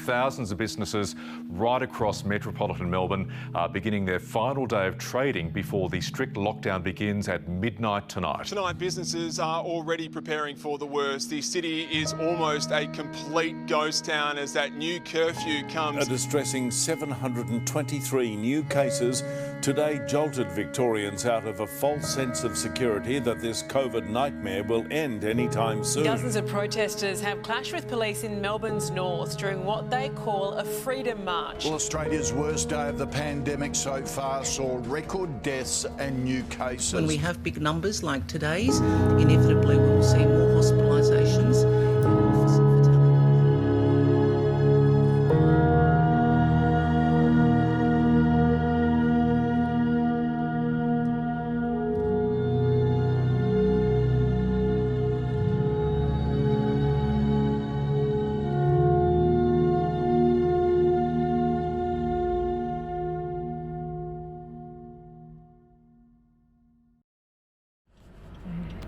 Thousands of businesses right across metropolitan Melbourne are beginning their final day of trading before the strict lockdown begins at midnight tonight. Tonight, businesses are already preparing for the worst. The city is almost a complete ghost town as that new curfew comes. A distressing 723 new cases today jolted Victorians out of a false sense of security that this COVID nightmare will end anytime soon. Dozens of protesters have clashed with police in Melbourne's north during what they call a freedom march. Well, Australia's worst day of the pandemic so far saw record deaths and new cases. When we have big numbers like today's, inevitably we will see more hospitalisations.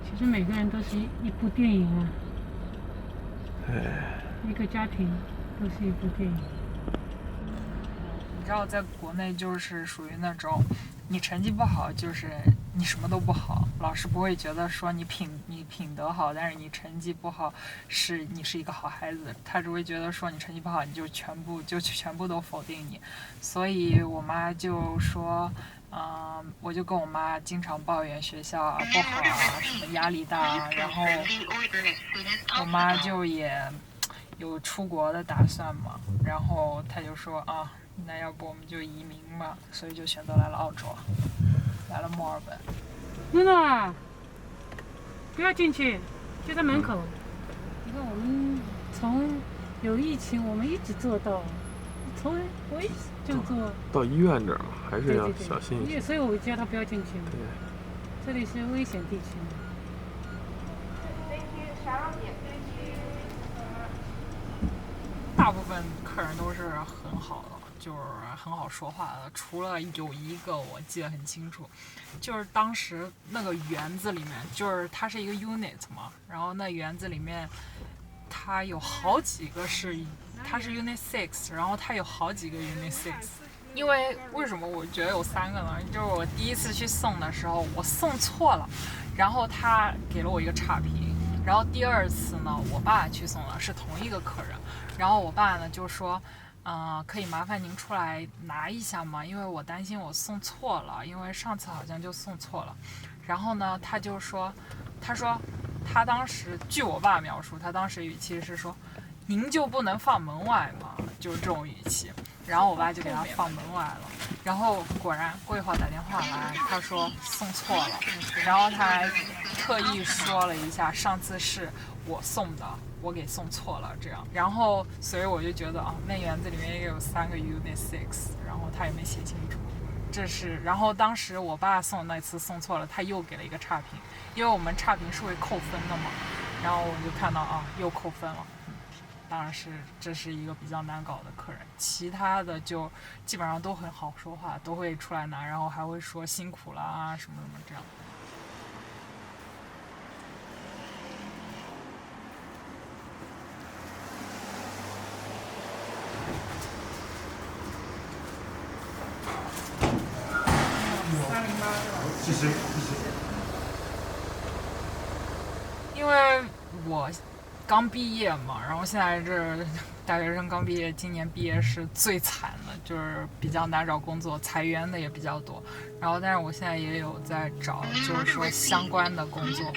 其实每个人都是一部电影啊，一个家庭都是一部电影。你知道，在国内就是属于那种，你成绩不好就是你什么都不好，老师不会觉得说你品德好，但是你成绩不好你是一个好孩子，他只会觉得说你成绩不好你就全部都否定你，所以我妈就说。我就跟我妈经常抱怨学校不好啊，什么压力大啊，然后我妈就也有出国的打算嘛，然后她就说啊，那要不我们就移民嘛，所以就选择来了澳洲，来了墨尔本。诺诺，不要进去，就在门口。你看我们从有疫情，我们一直做到，我一直就做到医院这儿还是要小心一些，所以我叫他不要进去。对，这里是危险地区。大部分客人都是很好的，就是很好说话的，除了有一个我记得很清楚，就是当时那个园子里面，就是它是一个 unit 嘛，然后那园子里面它有好几个它是 Unit 6， 然后它有好几个 Unit 6。因为什么我觉得有3个呢？就是我第一次去送的时候，我送错了，然后他给了我一个差评。然后第2次呢，我爸去送了，是同一个客人。然后我爸呢就说，可以麻烦您出来拿一下吗？因为我担心我送错了，因为上次好像就送错了。然后呢，他说他当时据我爸描述，他当时语气是说。您就不能放门外吗？就是这种语气，然后我爸就给他放门外了，然后果然过一会儿打电话来，他说送错了，然后他还特意说了一下上次是我送的，我给送错了这样，然后所以我就觉得那园子里面也有3个 Unit 6， 然后他也没写清楚，然后当时我爸送那次送错了，他又给了一个差评，因为我们差评是会扣分的嘛，然后我就看到又扣分了。当然这是一个比较难搞的客人，其他的就基本上都很好说话，都会出来拿，然后还会说辛苦了啊什么什么这样。谢谢。因为我刚毕业嘛，然后现在这大学生刚毕业，今年毕业是最惨的，就是比较难找工作，裁员的也比较多。然后，但是我现在也有在找，就是说相关的工作，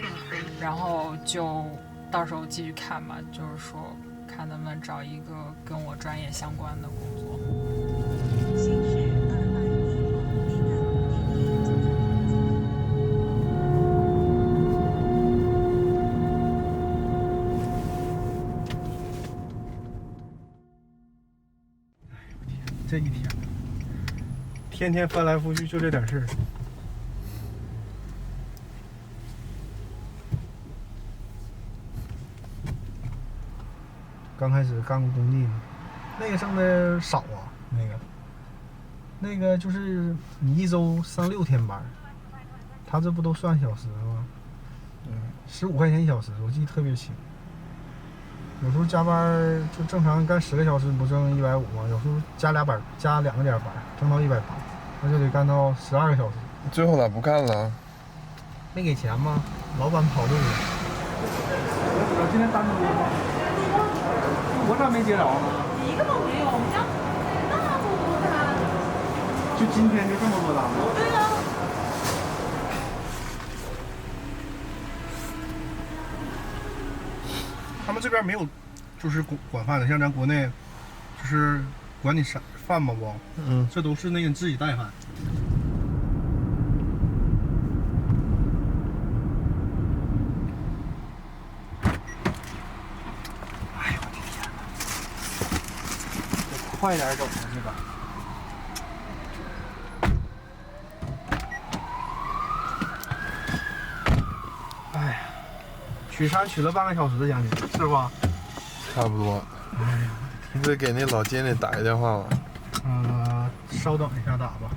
然后就到时候继续看吧，就是说看能不能找一个跟我专业相关的工作。这一天天翻来覆去就这点事儿。刚开始干过工地嘛，那个挣的少啊，那个就是你一周上6天班，他这不都算小时吗？15块钱一小时，我记得特别清。有时候加班就正常干10个小时不挣150吗？有时候加2个点班，挣到180，那就得干到12个小时。最后咋不干了？没给钱吗？老板跑路了。我今天单多吗？我咋没接着呢？一个都没有，我们家那么多单。就今天就这么多单吗？对呀。他们这边没有，就是管饭的，像咱国内，就是管你饭吗不？这都是那个自己带饭。哎呦我的天哪！得快点走啊这个。哎呀，取餐取了半个小时将近，是吧？差不多。哎呀，你得给那老经理打一电话吧。稍等一下打吧。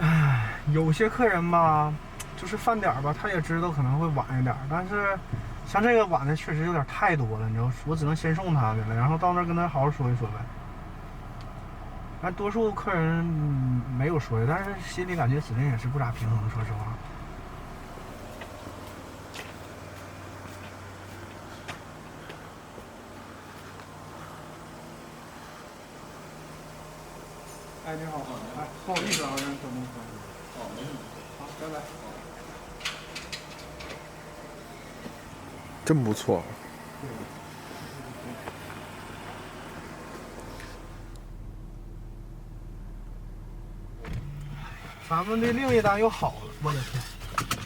哎，有些客人吧，就是饭点吧，他也知道可能会晚一点，但是像这个晚的确实有点太多了，你知道，我只能先送他的了，然后到那儿跟他好好说一说呗。但多数客人没有说，但是心里感觉指定也是不咋平衡，说实话。哎，你好，哎，不好意思啊，让你等那么长时间。哦，没事。好，拜拜。真不错。咱们的另一单又好了，我的天，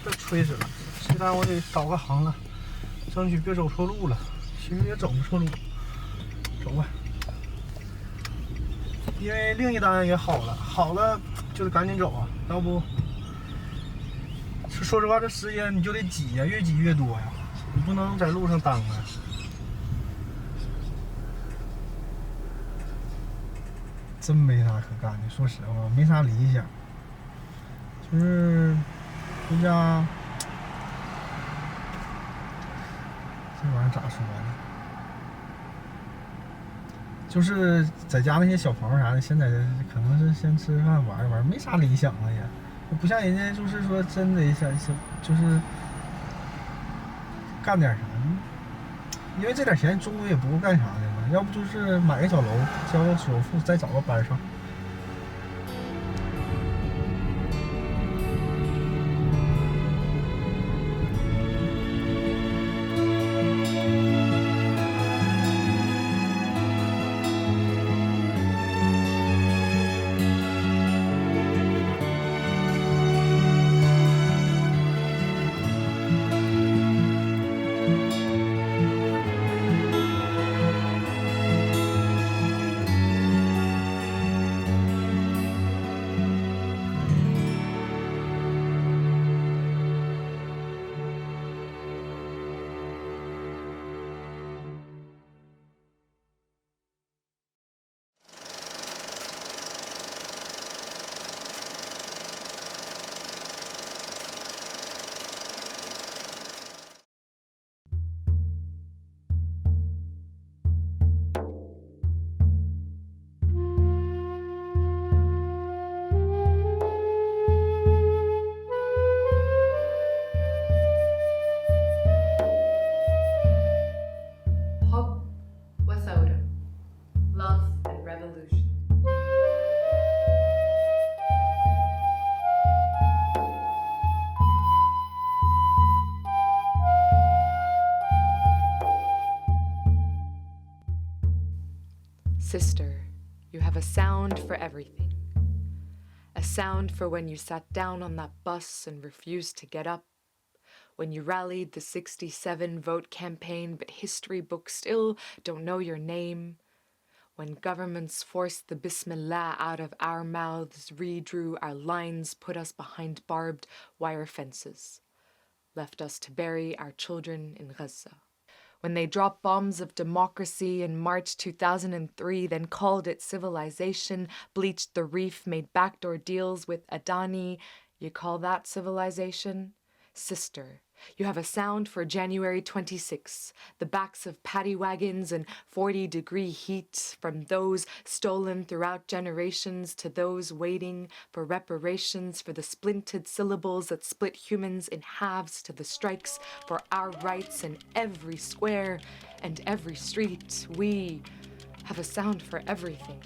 这吹死了！这单我得导个航了，争取别走错路了。其实也走不错路，走吧。因为另一单也好了，好了就得赶紧走啊，要不说实话，这时间你就得挤呀，越挤越多呀，你不能在路上耽搁呀。真没啥可干的，说实话，没啥理想，就是回家这玩意儿咋说呢？就是在家那些小朋友啥的，现在可能是先吃饭玩一玩，没啥理想了也，不像人家就是说真的想就是干点啥，因为这点钱终归也不够干啥的嘛，要不就是买个小楼，交个首付，再找个班上。Sister, you have a sound for everything. A sound for when you sat down on that bus and refused to get up, when you rallied the 67 vote campaign but history books still don't know your name, when governments forced the Bismillah out of our mouths, redrew our lines, put us behind barbed wire fences, left us to bury our children in Gaza. When they dropped bombs of democracy in March 2003, then called it civilization, bleached the reef, made backdoor deals with Adani, you call that civilization? Sister, You have a sound for January 26, the backs of paddy wagons and 40-degree heat, from those stolen throughout generations to those waiting for reparations, for the splintered syllables that split humans in halves, to the strikes for our rights in every square and every street. We have a sound for everything.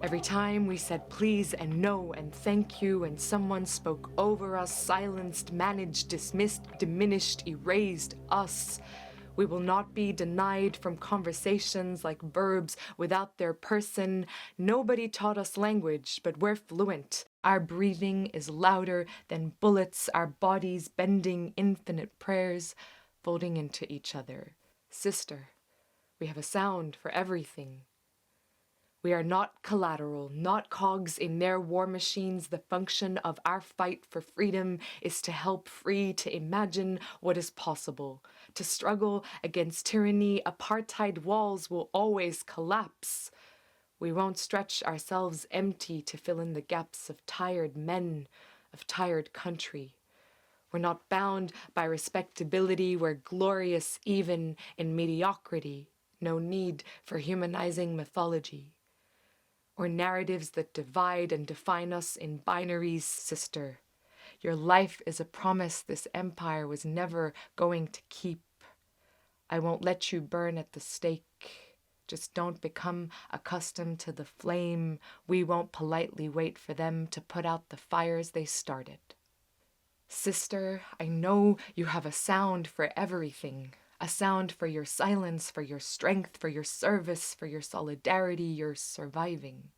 Every time we said please and no and thank you, and someone spoke over us, silenced, managed, dismissed, diminished, erased us, we will not be denied from conversations like verbs without their person. Nobody taught us language, but we're fluent. Our breathing is louder than bullets, our bodies bending infinite prayers, folding into each other. Sister, we have a sound for everything. We are not collateral, not cogs in their war machines. The function of our fight for freedom is to help free, to imagine what is possible, to struggle against tyranny. Apartheid walls will always collapse. We won't stretch ourselves empty to fill in the gaps of tired men, of tired country. We're not bound by respectability. We're glorious even in mediocrity. No need for humanizing mythology or narratives that divide and define us in binaries. Sister, your life is a promise this empire was never going to keep. I won't let you burn at the stake. Just don't become accustomed to the flame. We won't politely wait for them to put out the fires they started. Sister, I know you have a sound for everything. A sound for your silence, for your strength, for your service, for your solidarity, your surviving.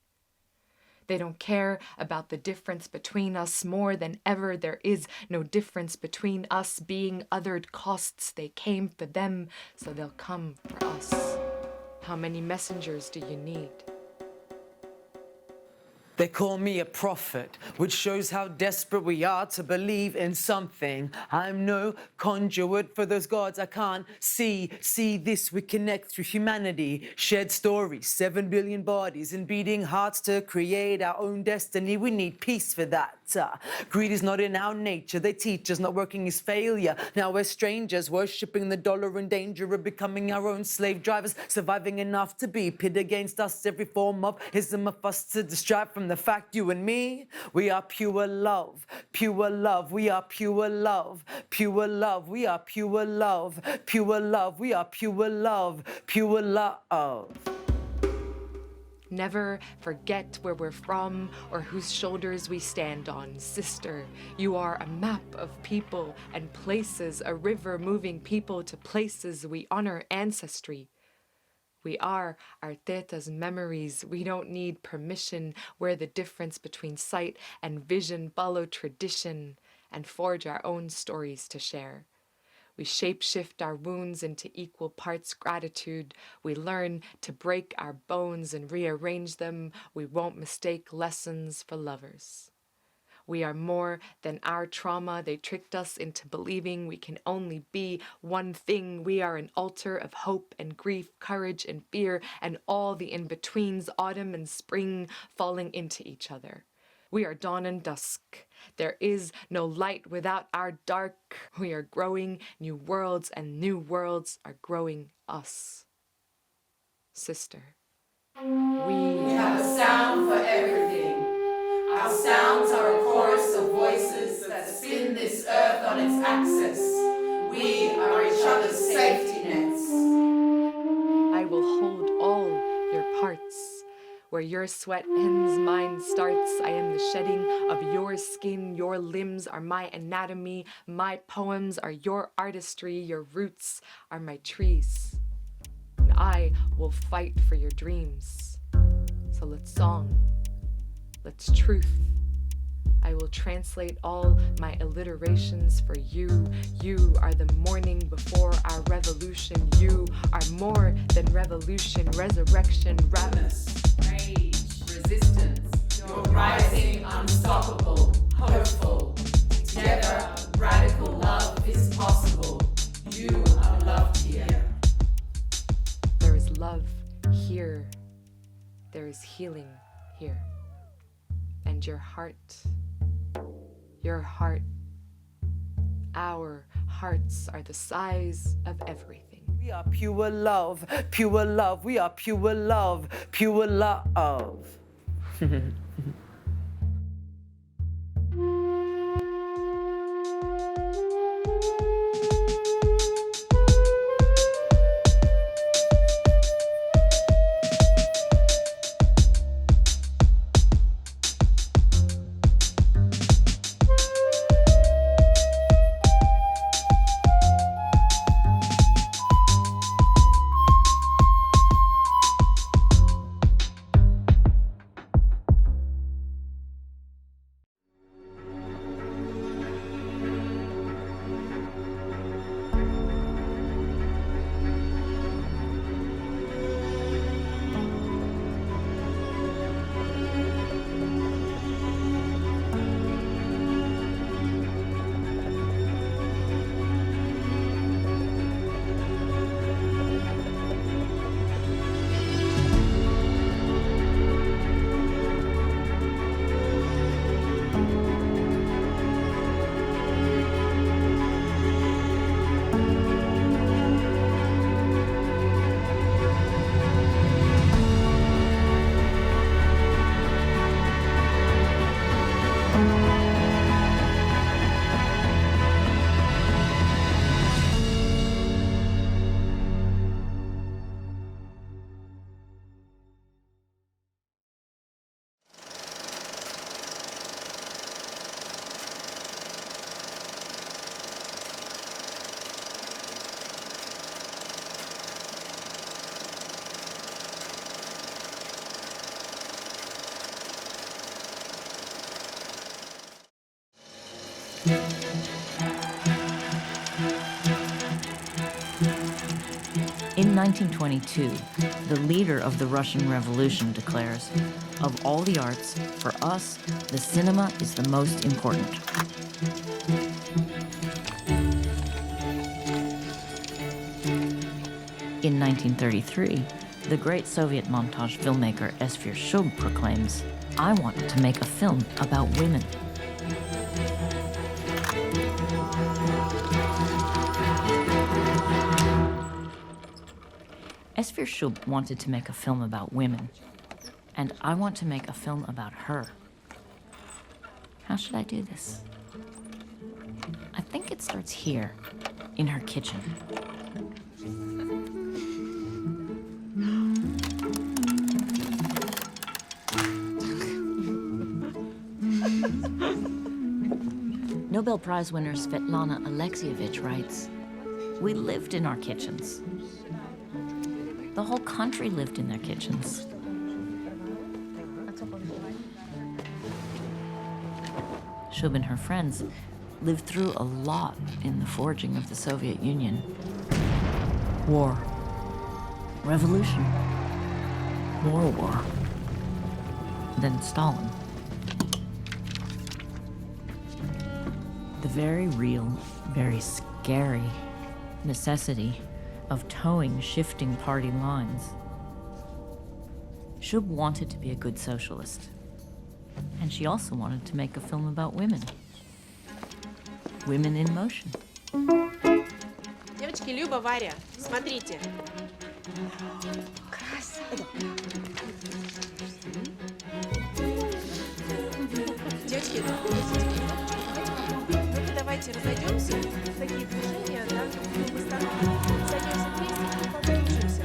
They don't care about the difference between us. More than ever, there is no difference between us. Being othered costs. They came for them, so they'll come for us. How many messengers do you need? They call me a prophet, which shows how desperate we are to believe in something. I'm no conduit for those gods I can't see. See this, we connect through humanity. Shared stories, 7 billion bodies and beating hearts to create our own destiny. We need peace for that. Greed is not in our nature. They teach us not working is failure. Now we're strangers, worshipping the dollar in danger of becoming our own slave drivers, surviving enough to be pit against us. Every form of ism of us to distract from the fact you and me, we are pure love, pure love, we are pure love, pure love, we are pure love, pure love, we are pure love, pure love. Never forget where we're from or whose shoulders we stand on. Sister, you are a map of people and places, a river moving people to places. We honor ancestry. We are our teta's memories. We don't need permission. We're the difference between sight and vision. Follow tradition and forge our own stories to share. We shape-shift our wounds into equal parts gratitude. We learn to break our bones and rearrange them. We won't mistake lessons for lovers. We are more than our trauma. They tricked us into believing we can only be one thing. We are an altar of hope and grief, courage and fear, and all the in-betweens, autumn and spring falling into each other. We are dawn and dusk. There is no light without our dark. We are growing new worlds, and new worlds are growing us. Sister, we have a sound for everything. Our sounds are a chorus of voices that spin this earth on its axis. We are each other's safety nets. I will hold all your parts. Where your sweat ends, mine starts. I am the shedding of your skin. Your limbs are my anatomy. My poems are your artistry. Your roots are my trees. And I will fight for your dreams. So let's song. Let's truth. I will translate all my alliterations for you. You are the morning before our revolution. You are more than revolution, resurrection, ravenous. Rage, resistance, you're rising, unstoppable, hopeful. Together, radical love is possible. You are loved here. There is love here. There is healing here. And your heart, Our hearts are the size of everything. We are pure love, pure love. We are pure love, pure love. In 1922, the leader of the Russian Revolution declares, "Of all the arts, for us, the cinema is the most important." In 1933, the great Soviet montage filmmaker Esfir Shub proclaims, "I want to make a film about women." Esfir Shub wanted to make a film about women, and I want to make a film about her. How should I do this? I think it starts here, in her kitchen. Nobel Prize winner Svetlana Alexievich writes, "We lived in our kitchens. The whole country lived in their kitchens." Shub and her friends lived through a lot in the forging of the Soviet Union. War. Revolution. More war. Then Stalin. The very real, very scary necessity of towing shifting party lines. Shub wanted to be a good socialist. And she also wanted to make a film about women. Women in motion. Девочки, Люба, Варя, смотрите. Красиво. Девочки, ну-ка давайте разойдемся. Такие движения, да, мы сойдемся вместе и подключимся.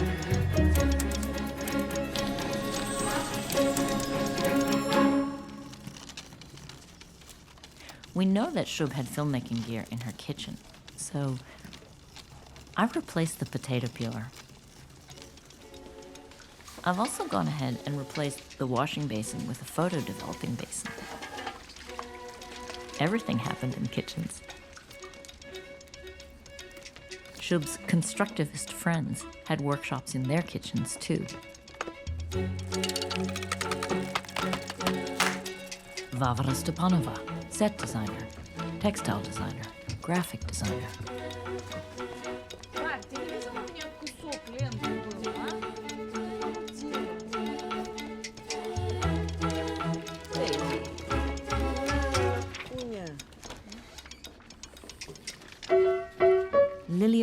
We know that Shub had filmmaking gear in her kitchen, so I've replaced the potato peeler. I've also gone ahead and replaced the washing basin with a photo developing basin. Everything happened in kitchens. Shub's constructivist friends had workshops in their kitchens too. Vavra Stepanova, set designer, textile designer, graphic designer.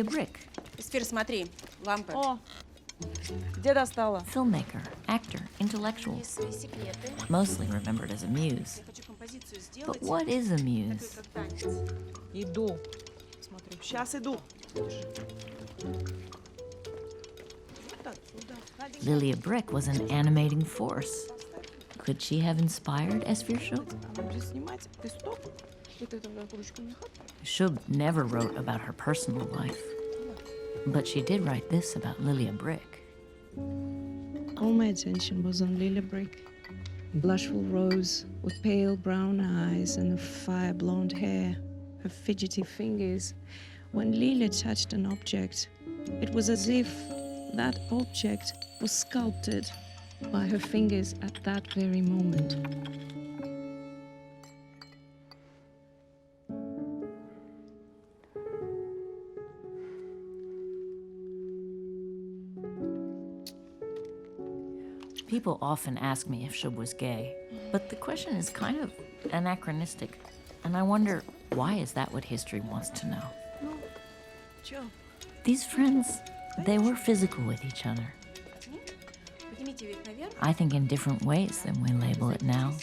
Lilia Brick. Сфер, смотри, лампы. О, где достала? Filmmaker, actor, intellectual. Свои секреты. Mostly remembered as a muse. Я хочу композицию сделать. But what is a muse? Как танец. Иду. Смотрю. Сейчас иду. Lilia Brick was an animating force. Could she have inspired Esfir Shub? Shub never wrote about her personal life, but she did write this about Lilia Brick. All my attention was on Lilia Brick. Blushful rose with pale brown eyes and fire blonde hair, her fidgety fingers. When Lilia touched an object, it was as if that object was sculpted by her fingers at that very moment. People often ask me if Shub was gay, but the question is kind of anachronistic, and I wonder, why is that what history wants to know? These friends, they were physical with each other. I think in different ways than we label it now.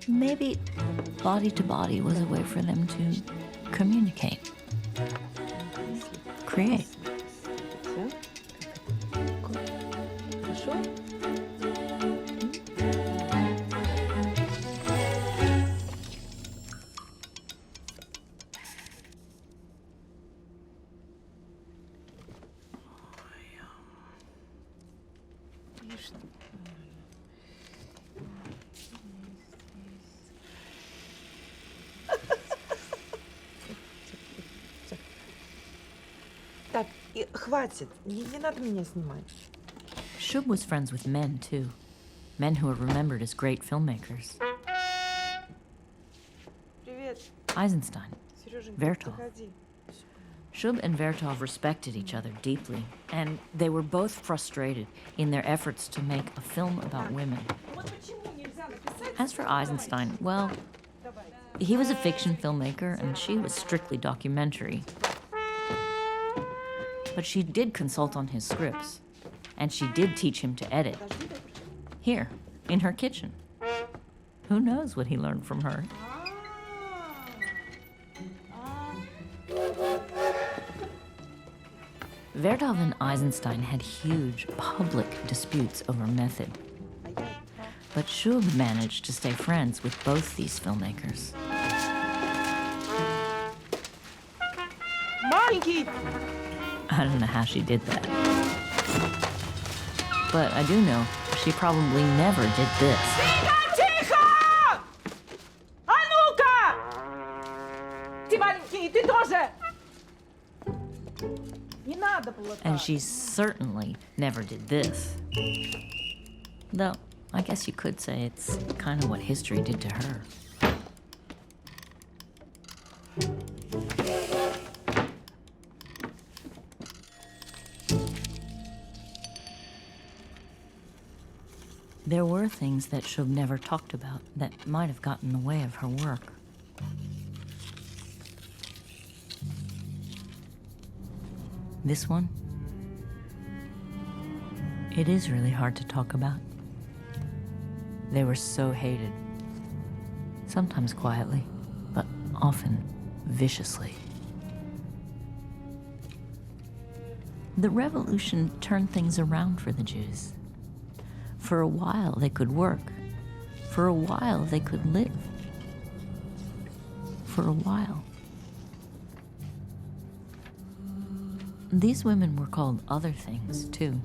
Maybe body to body was a way for them to communicate, create. Так, хватит. Не надо меня снимать. Shub was friends with men, too. Men who are remembered as great filmmakers. Привет. Eisenstein, Сереженька, Vertov. заходи. Shub and Vertov respected each other deeply, and they were both frustrated in their efforts to make a film about women. As for Eisenstein, well, he was a fiction filmmaker and she was strictly documentary. But she did consult on his scripts, and she did teach him to edit. Here, in her kitchen. Who knows what he learned from her? Vertov and Eisenstein had huge public disputes over method. But Shub managed to stay friends with both these filmmakers. Маленький! I don't know how she did that. But I do know she probably never did this. Тихо! А ну-ка! Ты маленький, ты тоже! Не надо было так. And she certainly never did this. Though, I guess you could say it's kind of what history did to her. There were things that Shub never talked about that might have gotten in the way of her work. This one? It is really hard to talk about. They were so hated. Sometimes quietly, but often viciously. The revolution turned things around for the Jews. For a while, they could work. For a while, they could live. For a while. These women were called other things, too.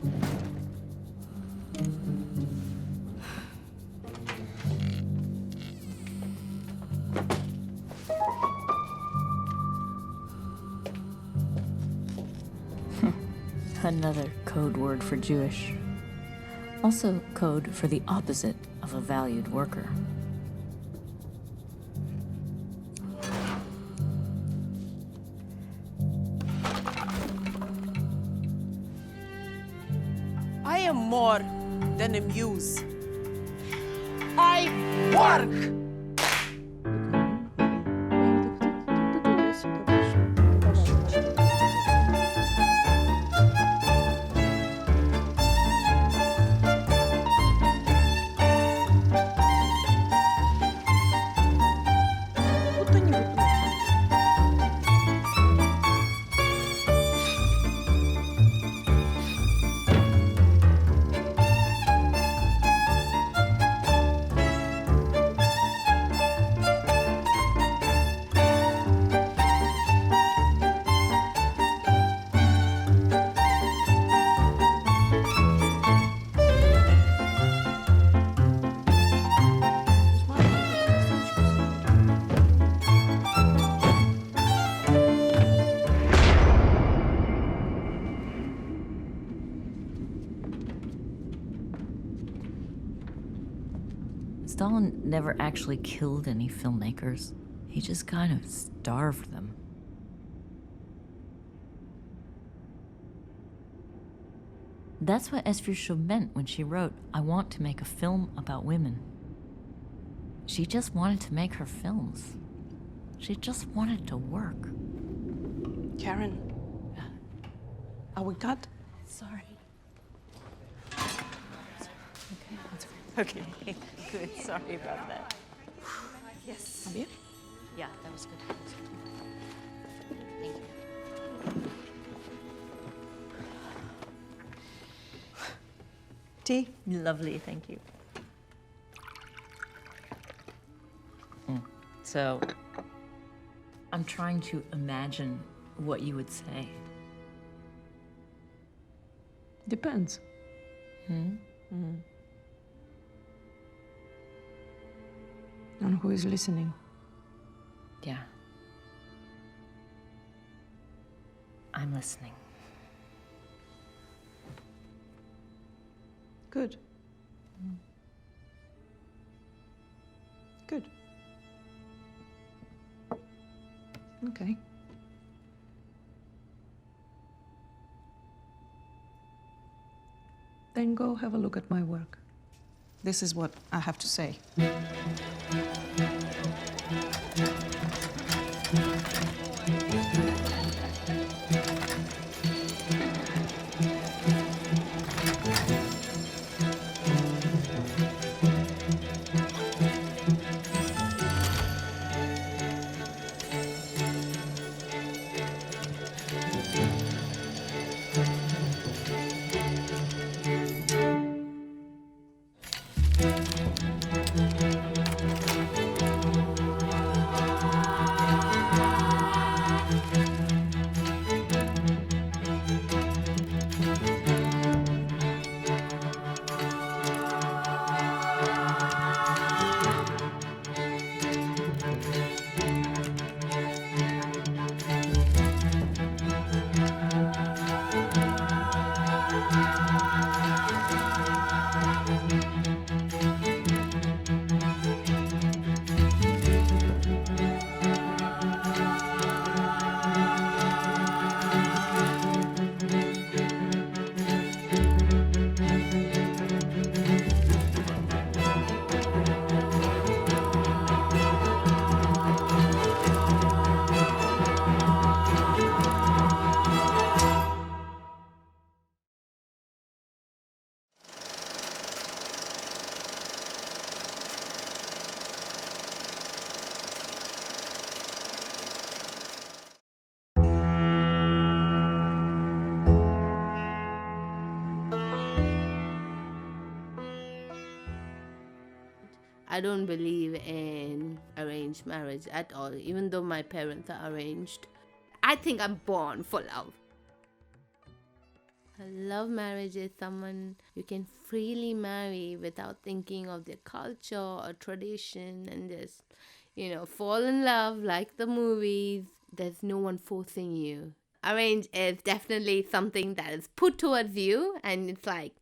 Another code word for Jewish. Also code for the opposite of a valued worker. I am more than a muse. I work! Stalin never actually killed any filmmakers. He just kind of starved them. That's what Esfirshov meant when she wrote, "I want to make a film about women." She just wanted to make her films. She just wanted to work. Karen, are we cut? Sorry. Okay. Good. Sorry about that. Yes. Bien? Yeah, that was good. Thank you. Tea? Lovely, thank you. So, I'm trying to imagine what you would say. Depends. Hmm? On who is listening. Yeah. I'm listening. Good. Good. Okay. Then go have a look at my work. This is what I have to say. I don't believe in arranged marriage at all, even though my parents are arranged. I think I'm born for love. A love marriage is someone you can freely marry without thinking of their culture or tradition and just, fall in love like the movies. There's no one forcing you. Arrange is definitely something that is put towards you, and it's like,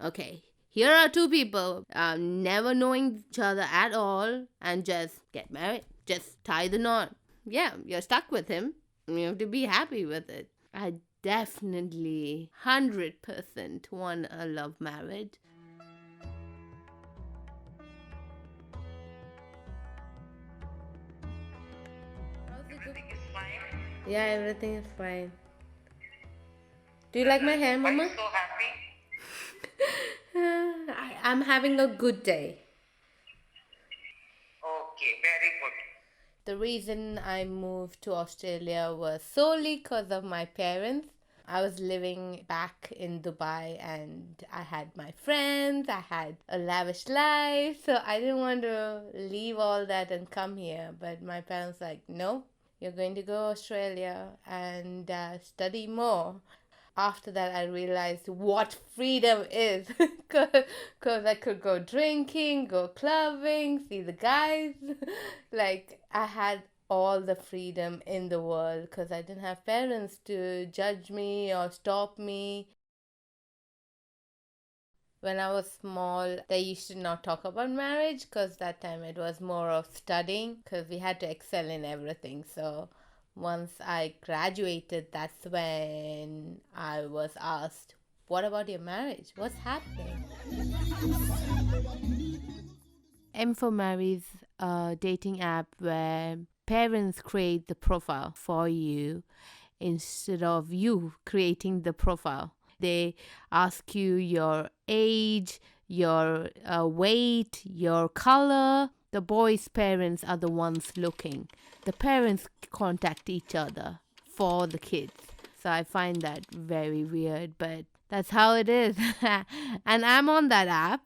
okay, here are two people never knowing each other at all and just get married. Just tie the knot. Yeah, you're stuck with him. You have to be happy with it. I definitely 100% want a love marriage. Everything is fine? Yeah, everything is fine. Do you like my hair, Mama? I'm so happy. I'm having a good day. Okay, very good. The reason I moved to Australia was solely because of my parents. I was living back in Dubai and I had my friends, I had a lavish life, so I didn't want to leave all that and come here. But my parents were like, no, you're going to go to Australia and study more. After that, I realized what freedom is, because I could go drinking, go clubbing, see the guys. Like, I had all the freedom in the world because I didn't have parents to judge me or stop me. When I was small, they used to not talk about marriage because that time it was more of studying because we had to excel in everything. So once I graduated, that's when I was asked, what about your marriage? What's happening? M4Marry is a dating app where parents create the profile for you instead of you creating the profile. They ask you your age, your weight, your color. The boy's parents are the ones looking. The parents contact each other for the kids. So I find that very weird, but that's how it is. And I'm on that app.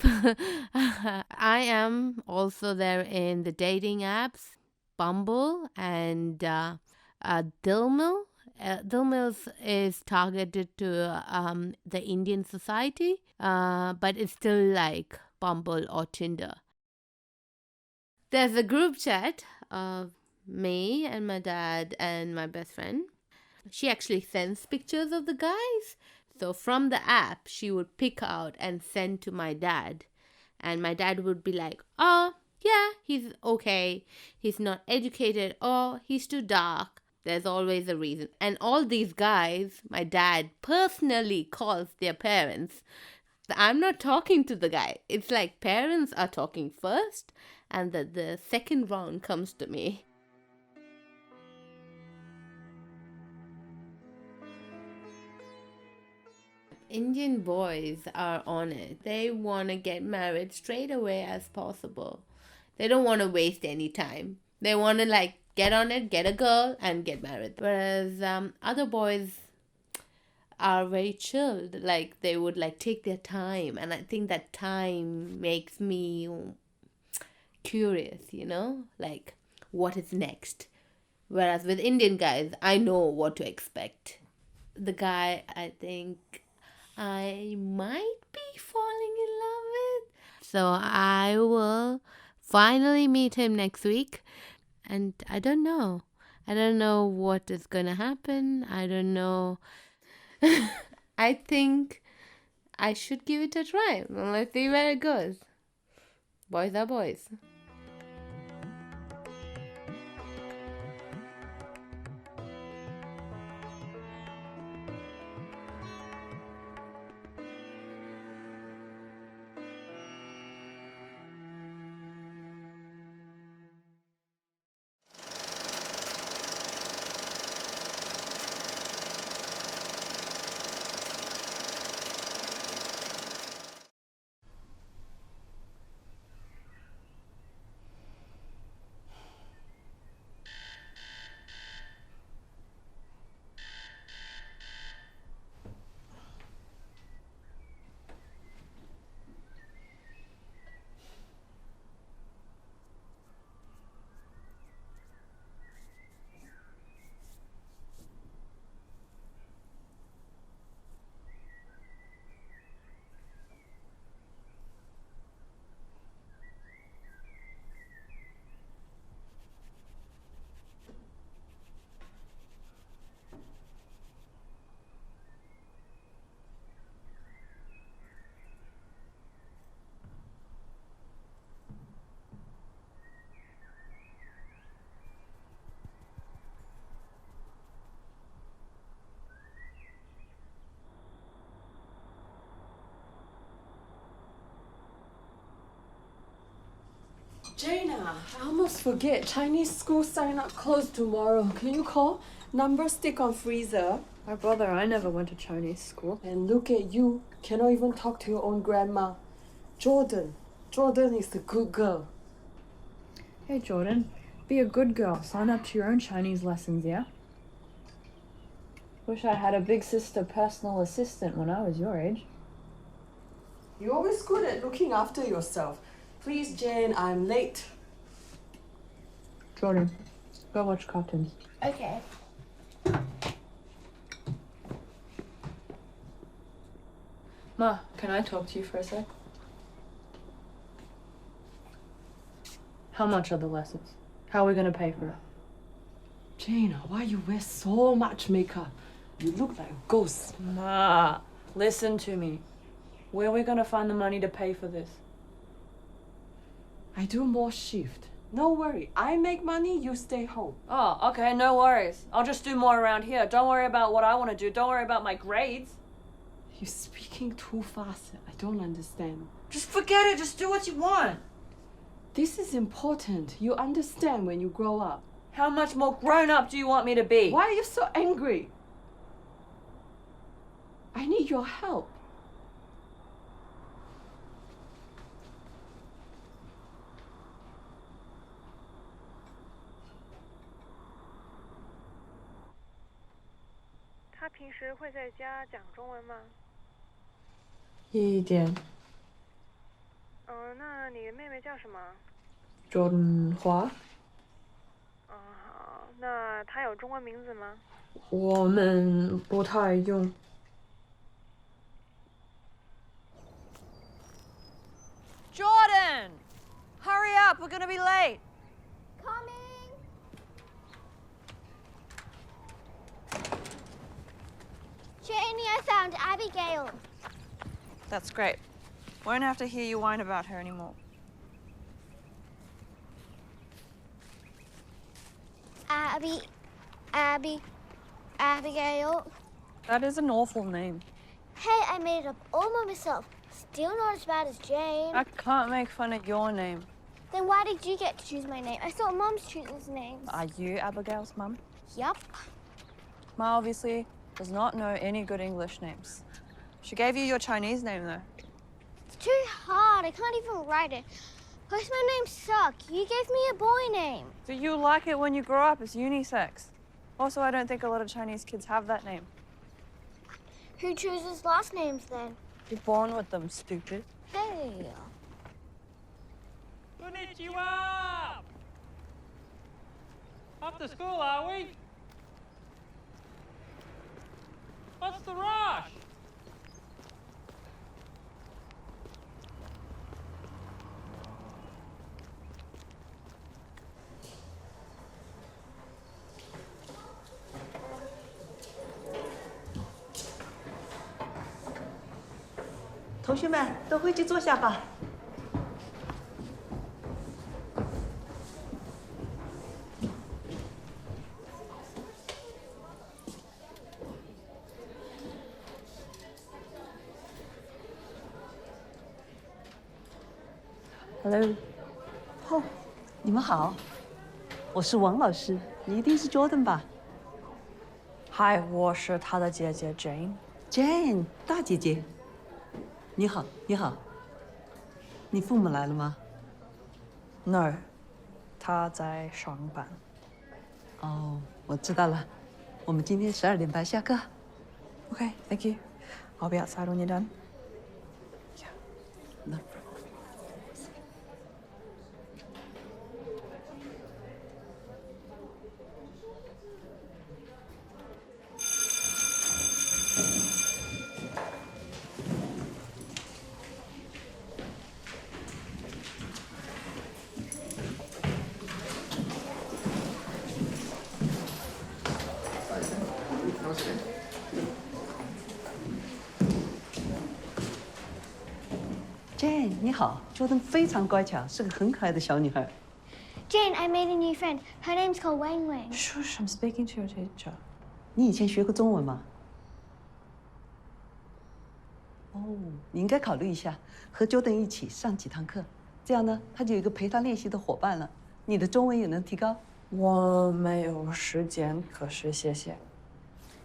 I am also there in the dating apps, Bumble and Dilmil. Dilmil is targeted to the Indian society, but it's still like Bumble or Tinder. There's a group chat of me and my dad and my best friend. She actually sends pictures of the guys. So from the app, she would pick out and send to my dad. And my dad would be like, oh, yeah, he's okay. He's not educated. Oh, he's too dark. There's always a reason. And all these guys, my dad personally calls their parents. I'm not talking to the guy. It's like parents are talking first and the second round comes to me. Indian boys are on it. They want to get married straight away as possible. They don't want to waste any time. They want to get on it, get a girl, and get married. Whereas other boys are very chilled. They would take their time. And I think that time makes me curious, what is next? Whereas with Indian guys, I know what to expect. The guy I think I might be falling in love with. So I will finally meet him next week. And I don't know. I don't know what is going to happen. I don't know. I think I should give it a try. Let's see where it goes. Boys are boys. Jaina, I almost forget. Chinese school starting up closed tomorrow. Can you call? Number stick on freezer. My brother, I never went to Chinese school. And look at you. Cannot even talk to your own grandma. Jordan is a good girl. Hey Jordan, be a good girl. Sign up to your own Chinese lessons, yeah? Wish I had a big sister personal assistant when I was your age. You're always good at looking after yourself. Please, Jane, I'm late. Jordan, go watch cartoons. Okay. Ma, can I talk to you for a sec? How much are the lessons? How are we gonna pay for it? Jaina, why you wear so much makeup? You look like a ghost. Ma, listen to me. Where are we gonna find the money to pay for this? I do more shift. No worry. I make money, you stay home. Oh, okay, no worries. I'll just do more around here. Don't worry about what I want to do. Don't worry about my grades. You're speaking too fast. I don't understand. Just forget it. Just do what you want. This is important. You understand when you grow up. How much more grown up do you want me to be? Why are you so angry? I need your help.他平时会在家讲中文吗？一点。那你妹妹叫什么？ Jordan 花。好，那她有中文名字吗？我们不太用。Jordan, hurry up! We're gonna be late. Janie, I found Abigail. That's great. Won't have to hear you whine about her anymore. Abigail. That is an awful name. Hey, I made it up all by myself. Still not as bad as Jane. I can't make fun of your name. Then why did you get to choose my name? I thought Mum's chooses names. Are you Abigail's mum? Yup. Ma obviously does not know any good English names. She gave you your Chinese name, though. It's too hard. I can't even write it. Plus, my names suck. You gave me a boy name. Do you like it when you grow up as unisex? Also, I don't think a lot of Chinese kids have that name. Who chooses last names, then? You're born with them, stupid. Hey. Konnichiwa! Off to school, are we? What's the rush? Hello， 哦，你们好，我是王老师，你一定是 Jordan 吧 Hi， 我是他的姐姐 Jane。Jane， 大姐姐。你好，你好。你父母来了吗 ？No， 他在上班。哦，我知道了。我们今天12点半下课。Okay, thank you. I'll be outside when you're done. Yeah. No problem. Jane， 你好 ，Jordan 非常乖巧，是个很可爱的小女孩。Jane, I made a new friend. Her name's called Wang Wang. Shush, I'm speaking to your teacher. 你以前学过中文吗？哦，你应该考虑一下，和 Jordan 一起上几堂课，这样呢，他就有一个陪他练习的伙伴了，你的中文也能提高。我没有时间，可是谢谢。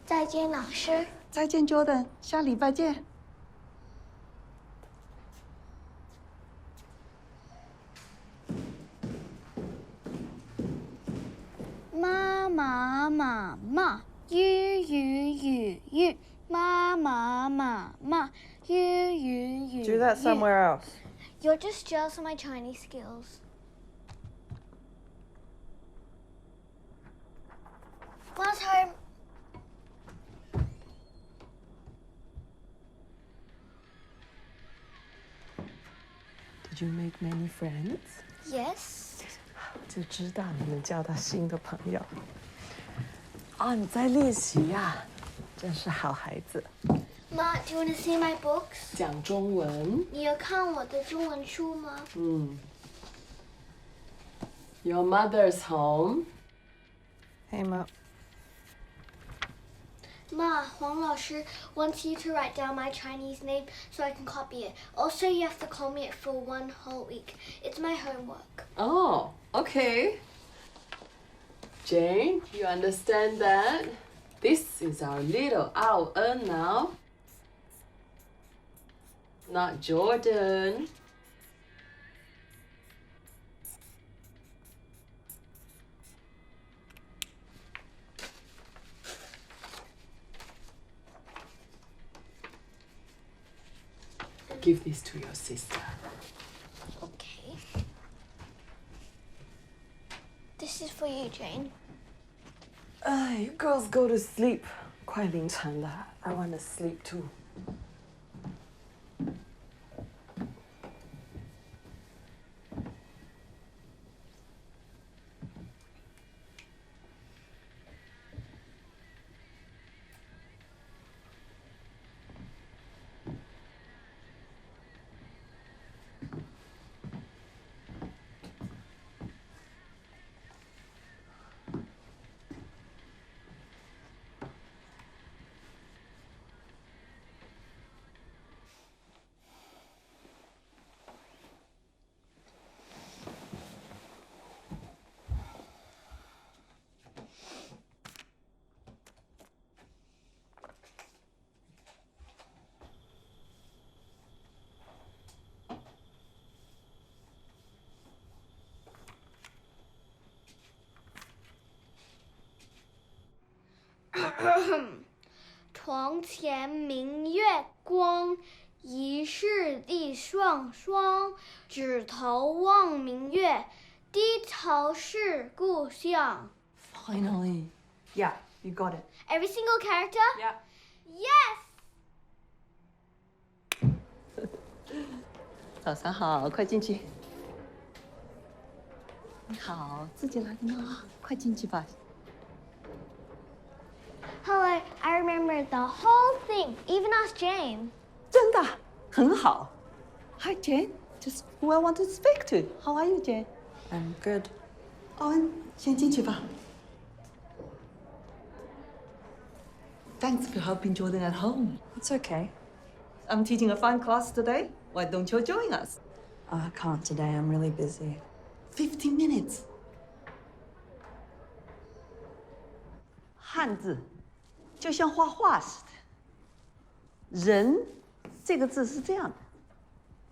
再见，老师。再见 ，Jordan， 下礼拜见。妈妈妈妈，鱼鱼鱼鱼，妈妈妈妈，鱼鱼鱼。Do that somewhere else. You're just jealous of my Chinese skills. Last home. Did you make many friends? Yes. 就知道你能交到新的朋友。哦，你在练习呀，真是好孩子。Ma, do you want to see my books? 讲中文。你有看我的中文书吗？ Your mother's home. Hey, Ma. Ma, Huang Lao Shi wants you to write down my Chinese name so I can copy it. Also, you have to call me it for 1 whole week. It's my homework. Oh, okay. Jane, you understand that? This is our little Ao En now. Not Jordan. Give this to your sister. Okay. This is for you, Jane. You girls go to sleep. 快凌晨了 I want to sleep too. "床前明月光，疑是地双双。举头望明月，低头是故乡。" Finally. Yeah, you got it. Every single character? Yeah. Yes! 早上好，快进去。你好，自己来的吗？快进去吧。 Hello, I remember the whole thing, even asked Jane. 真的很好。Hi Jane, just who I want to speak to. How are you, Jane? I'm good. 欧文，先进去吧。Thanks for helping Jordan at home. It's okay. I'm teaching a fun class today. Why don't you join us? I can't today. I'm really busy. 15 minutes. 汉字就像画画似的。人这个字是这样的，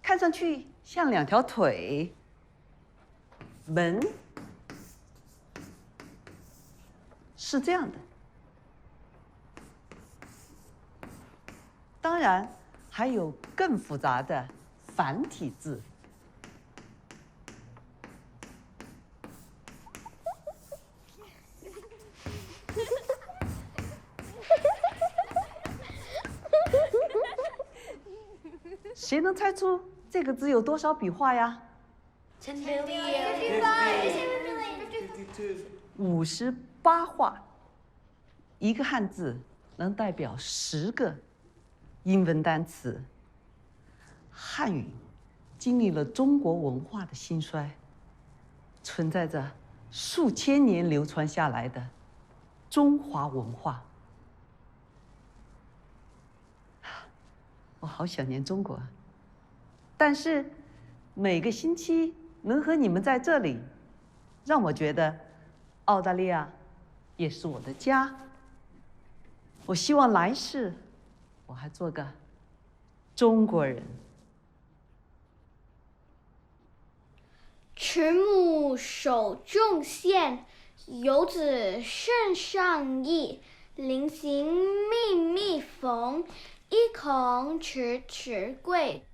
看上去像2条腿。门是这样的。当然，还有更复杂的繁体字。谁能猜出这个字有多少笔画呀？58画。一个汉字能代表10个英文单词。汉语经历了中国文化的兴衰，存在着数千年流传下来的中华文化。我好想念中国，但是每个星期能和你们在这里，让我觉得澳大利亚也是我的家。我希望来世我还做个中国人。慈母手中线，游子身上衣。临行密密缝，意恐迟迟归。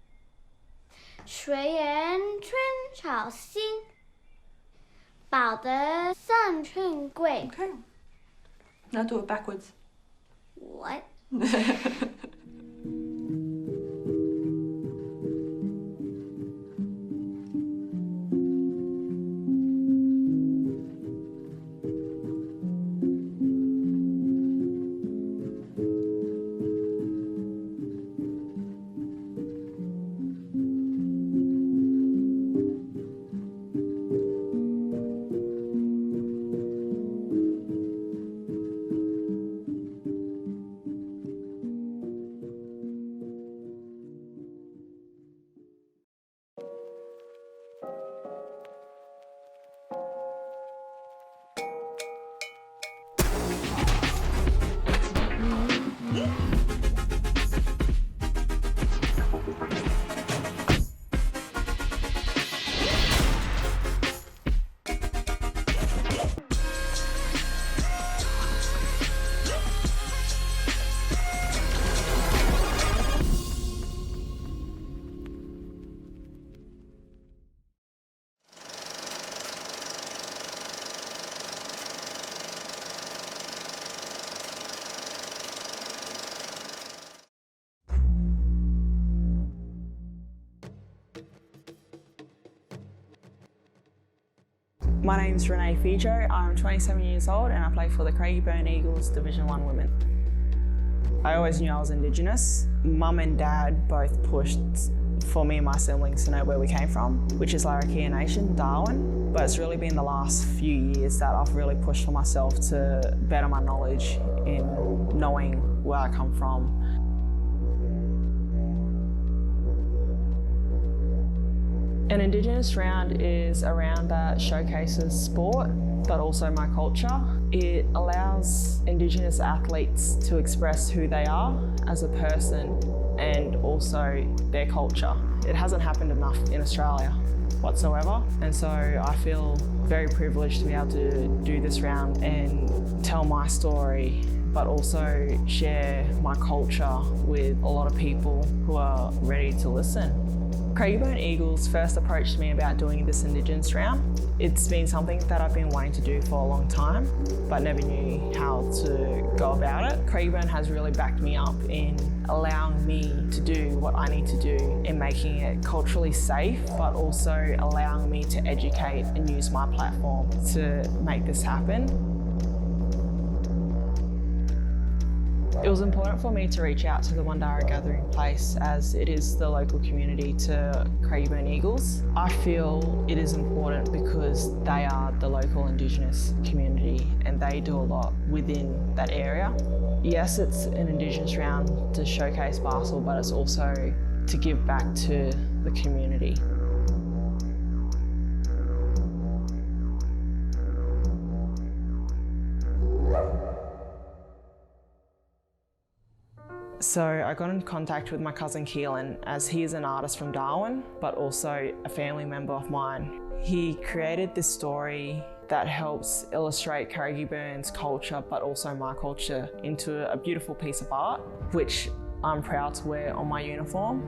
谁言春草新，报得三春桂。Okay. Now do it backwards. What? My name's Renee Fijo. I'm 27 years old and I play for the Craigieburn Eagles Division 1 Women. I always knew I was Indigenous. Mum and Dad both pushed for me and my siblings to know where we came from, which is Larrakia Nation, Darwin. But it's really been the last few years that I've really pushed for myself to better my knowledge in knowing where I come from. An Indigenous round is a round that showcases sport, but also my culture. It allows Indigenous athletes to express who they are as a person and also their culture. It hasn't happened enough in Australia whatsoever, and so I feel very privileged to be able to do this round and tell my story, but also share my culture with a lot of people who are ready to listen. Craigieburn Eagles first approached me about doing this Indigenous round. It's been something that I've been wanting to do for a long time, but never knew how to go about it. Craigieburn has really backed me up in allowing me to do what I need to do in making it culturally safe, but also allowing me to educate and use my platform to make this happen. It was important for me to reach out to the Wandara gathering place as it is the local community to Craigieburn Eagles. I feel it is important because they are the local Indigenous community and they do a lot within that area. Yes, it's an Indigenous round to showcase basketball, but it's also to give back to the community. So I got in contact with my cousin Keelan as he is an artist from Darwin, but also a family member of mine. He created this story that helps illustrate Craigieburns culture, but also my culture into a beautiful piece of art, which I'm proud to wear on my uniform.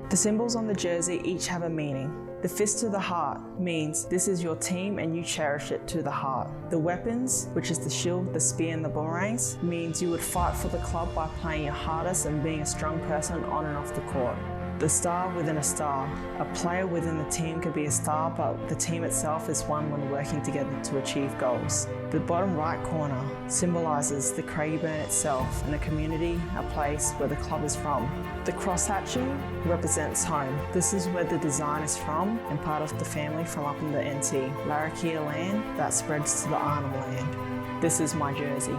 The symbols on the jersey each have a meaning. The fist to the heart means this is your team and you cherish it to the heart. The weapons, which is the shield, the spear and the boomerangs, means you would fight for the club by playing your hardest and being a strong person on and off the court. The star within a star. A player within the team could be a star, but the team itself is one when working together to achieve goals. The bottom right corner symbolises the Craigieburn itself and the community, a place where the club is from. The cross-hatching represents home. This is where the design is from and part of the family from up in the NT, Larrakia land that spreads to the Arnhem land. This is my jersey.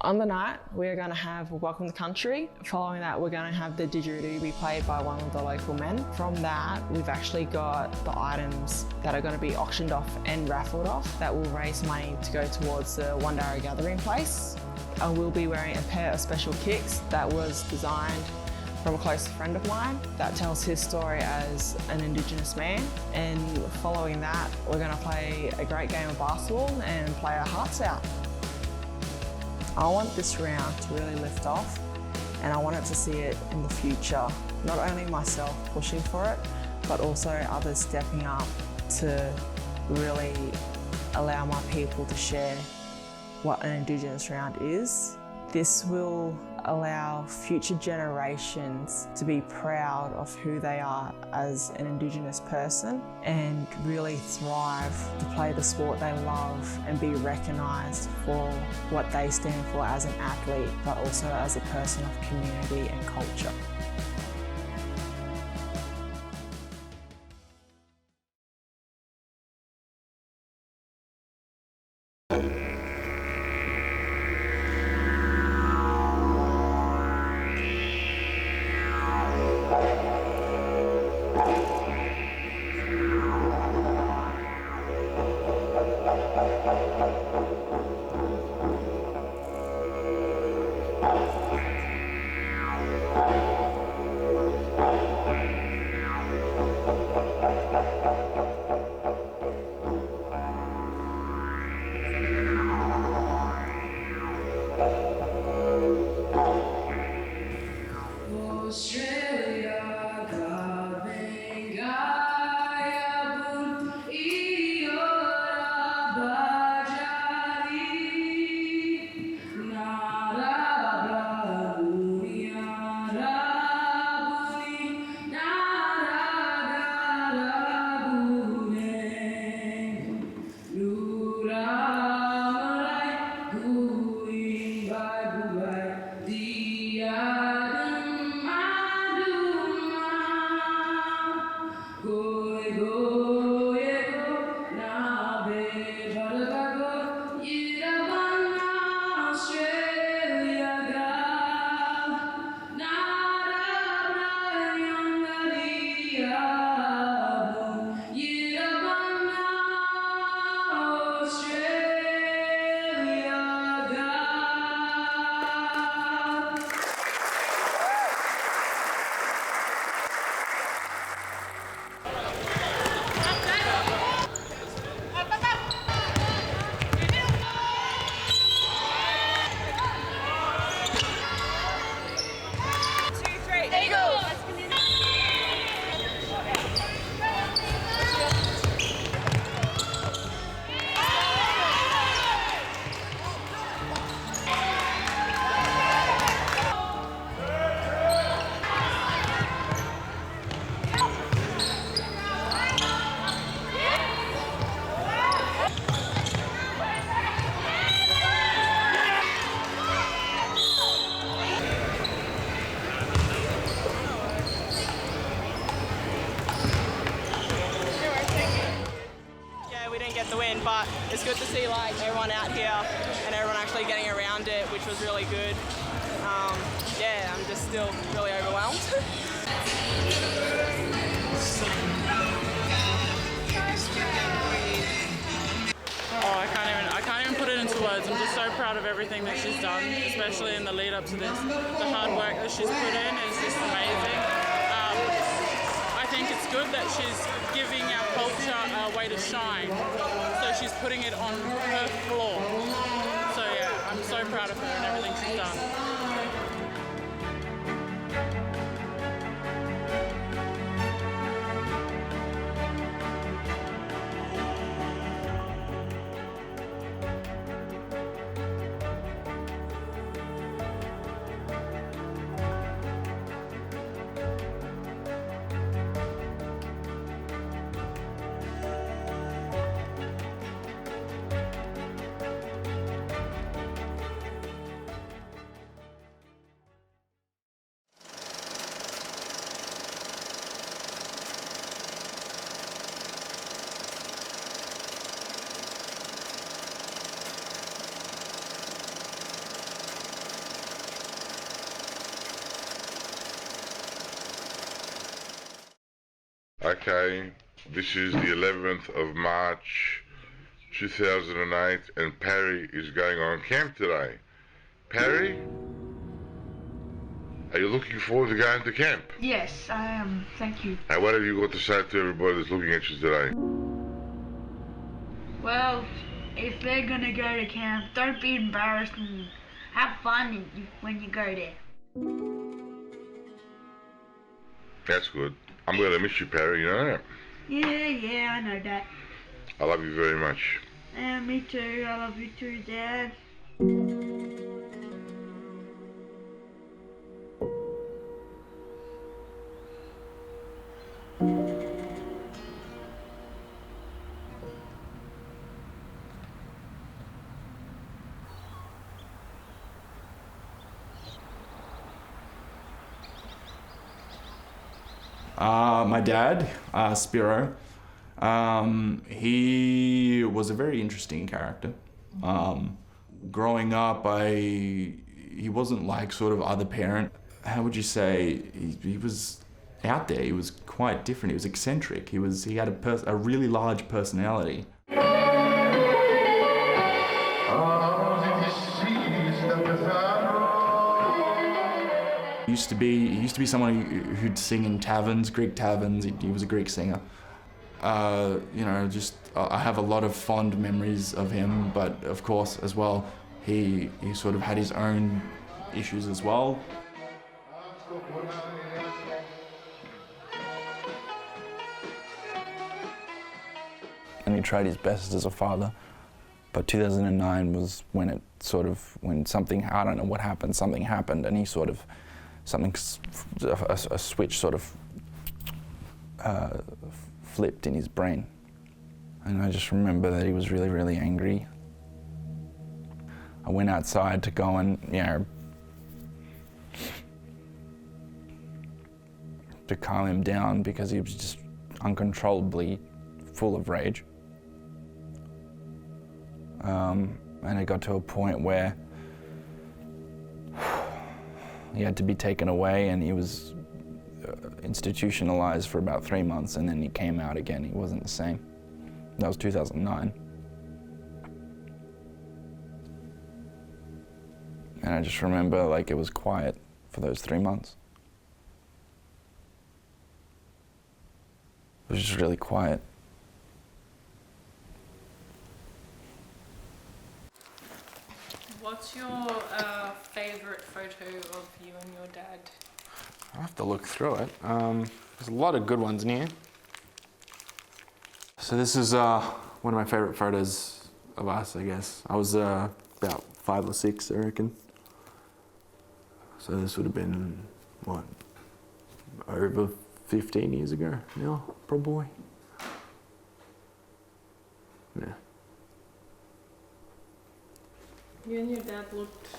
On the night, we're going to have Welcome to Country. Following that, we're going to have the didgeridoo be played by one of the local men. From that, we've actually got the items that are going to be auctioned off and raffled off that will raise money to go towards the Wandara gathering place. I will be wearing a pair of special kicks that was designed from a close friend of mine that tells his story as an Indigenous man. And following that, we're going to play a great game of basketball and play our hearts out. I want this round to really lift off and I want it to see it in the future. Not only myself pushing for it, but also others stepping up to really allow my people to share what an Indigenous round is. This will allow future generations to be proud of who they are as an Indigenous person and really thrive to play the sport they love and be recognised for what they stand for as an athlete, but also as a person of community and culture. in, but it's good to see like everyone out here and everyone actually getting around it, which was really good. Yeah, I'm just still really overwhelmed. Oh, I can't even put it into words. I'm just so proud of everything that she's done, especially in the lead up to this. The hard work that she's put in is just amazing. I think it's good that she's giving our culture a way to shine. So she's putting it on her floor. So yeah, I'm so proud of her and everything she's done. Okay, this is the 11th of March 2008 and Parry is going on camp today. Parry, are you looking forward to going to camp? Yes, I am. Thank you. Now, what have you got to say to everybody that's looking at you today? Well, if they're gonna go to camp, don't be embarrassed and have fun when you go there. That's good. I'm going to miss you, Parry, you know that? Yeah, I know that. I love you very much. And me too. I love you too, Dad. My dad, Spiro, he was a very interesting character. Growing up, he wasn't like sort of other parent. How would you say? He was out there. He was quite different. He was eccentric. He had a really large personality. He used to be someone who'd sing in taverns, Greek taverns. He was a Greek singer. You know, I have a lot of fond memories of him, but of course, as well, he sort of had his own issues as well. And he tried his best as a father, but 2009 was when something, I don't know what happened, something happened, and he sort of, a switch sort of flipped in his brain. And I just remember that he was really, really angry. I went outside to go and, you know, to calm him down because he was just uncontrollably full of rage. And it got to a point where he had to be taken away, and he was institutionalized for about 3 months, and then he came out again. He wasn't the same. That was 2009. And I just remember like it was quiet for those 3 months. It was just really quiet. What's your favourite photo of you and your dad? I'll have to look through it. There's a lot of good ones in here. So this is one of my favourite photos of us, I guess. I was about 5 or 6, I reckon. So this would have been, what, over 15 years ago now, probably. Yeah. You and your dad looked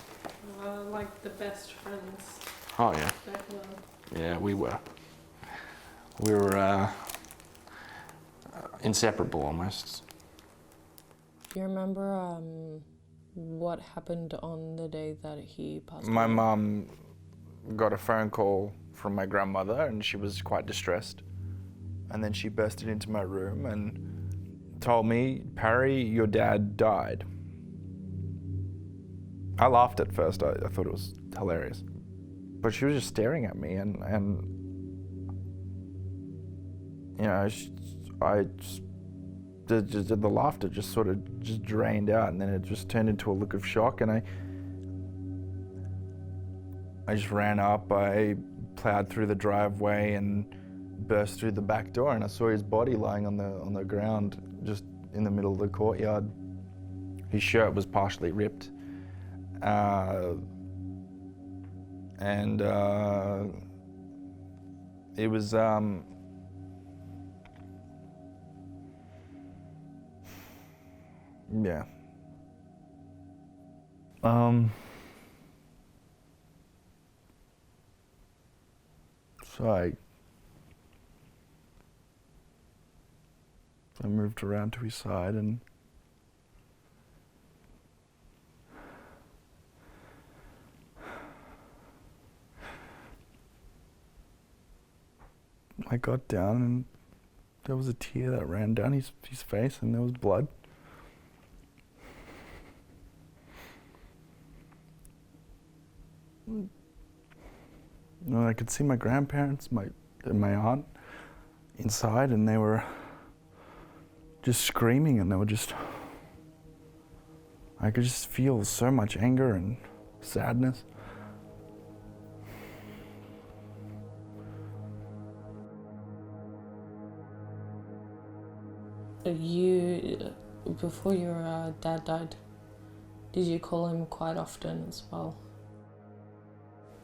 like the best friends. Oh yeah. Back then. Yeah, we were. We were inseparable almost. Do you remember what happened on the day that he passed My away? mum got a phone call from my grandmother and she was quite distressed. And then she bursted into my room and told me, "Parry, your dad died." I laughed at first, I thought it was hilarious. But she was just staring at me and you know, the laughter just sort of just drained out, and then it just turned into a look of shock, and I just ran up, I plowed through the driveway and burst through the back door, and I saw his body lying on the ground just in the middle of the courtyard. His shirt was partially ripped. It was yeah. So I moved around to his side and I got down and there was a tear that ran down his face and there was blood. You know, I could see my grandparents, my aunt inside, and they were just screaming, and they were just, I could just feel so much anger and sadness. Before your dad died, did you call him quite often as well?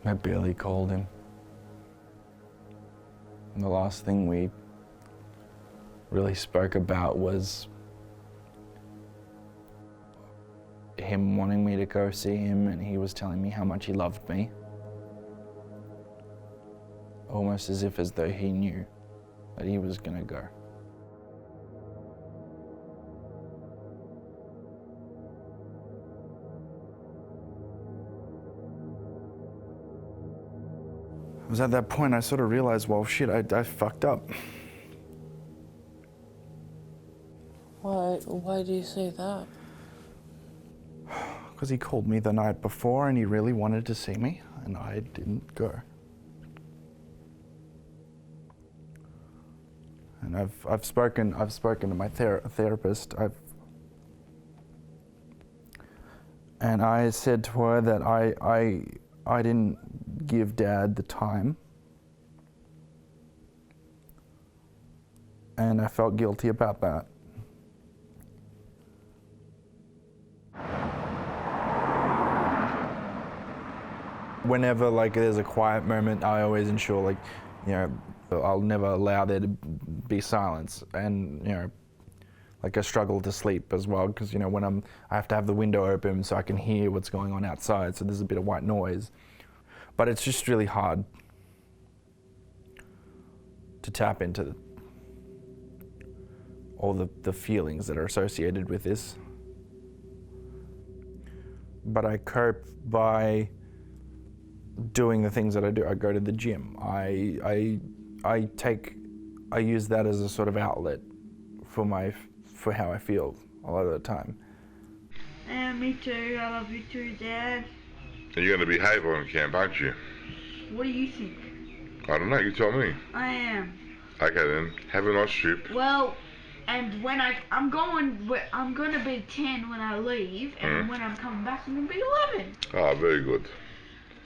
I barely called him. And the last thing we really spoke about was him wanting me to go see him, and he was telling me how much he loved me. Almost as though he knew that he was gonna go. It was at that point I sort of realized, well, shit, I fucked up. Why do you say that? Because he called me the night before and he really wanted to see me, and I didn't go. And I've spoken to my therapist. And I said to her that I didn't give Dad the time, and I felt guilty about that. Whenever there's a quiet moment, I always ensure I'll never allow there to be silence, and I struggle to sleep as well because when I have to have the window open so I can hear what's going on outside, so there's a bit of white noise. But it's just really hard to tap into all the feelings that are associated with this. But I cope by doing the things that I do. I go to the gym. I use that as a sort of outlet for how I feel a lot of the time. And me too. I love you too, Dad. And you're going to behave on camp, aren't you? What do you think? I don't know, you tell me. I am. Okay then, have a nice trip. Well, and when I'm going to be 10 when I leave, and when I'm coming back I'm going to be 11. Oh, very good.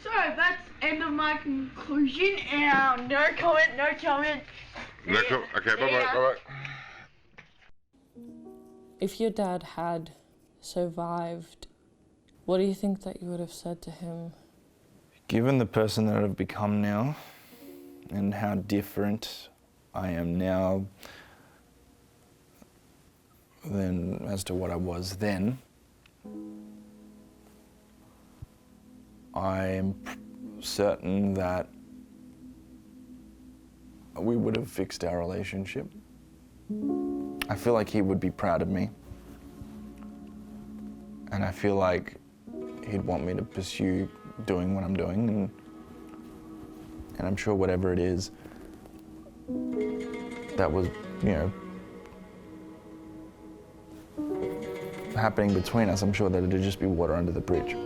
So that's end of my conclusion. And no comment. Okay, bye-bye. If your dad had survived, what do you think that you would have said to him? Given the person that I've become now and how different I am now than as to what I was then, I'm certain that we would have fixed our relationship. I feel like he would be proud of me. And I feel like he'd want me to pursue doing what I'm doing, and I'm sure whatever it is that was, happening between us, I'm sure that it'd just be water under the bridge.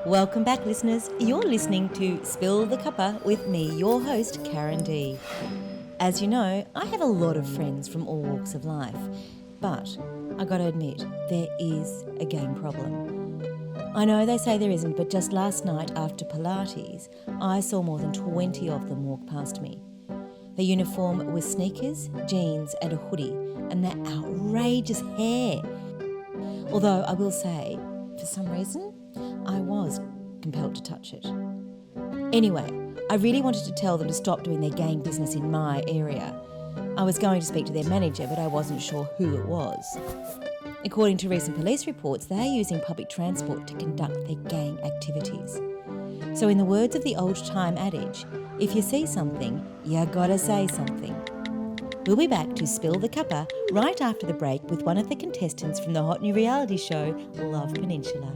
Welcome back, listeners. You're listening to Spill the Cuppa with me, your host, Karen D. As you know, I have a lot of friends from all walks of life, but I gotta admit, there is a gang problem. I know they say there isn't, but just last night after Pilates, I saw more than 20 of them walk past me. Their uniform was sneakers, jeans and a hoodie, and their outrageous hair. Although I will say, for some reason, I was compelled to touch it. Anyway, I really wanted to tell them to stop doing their gang business in my area. I was going to speak to their manager, but I wasn't sure who it was. According to recent police reports, they are using public transport to conduct their gang activities. So in the words of the old-time adage, if you see something, you gotta say something. We'll be back to Spill the Cuppa right after the break with one of the contestants from the hot new reality show, Love Peninsula.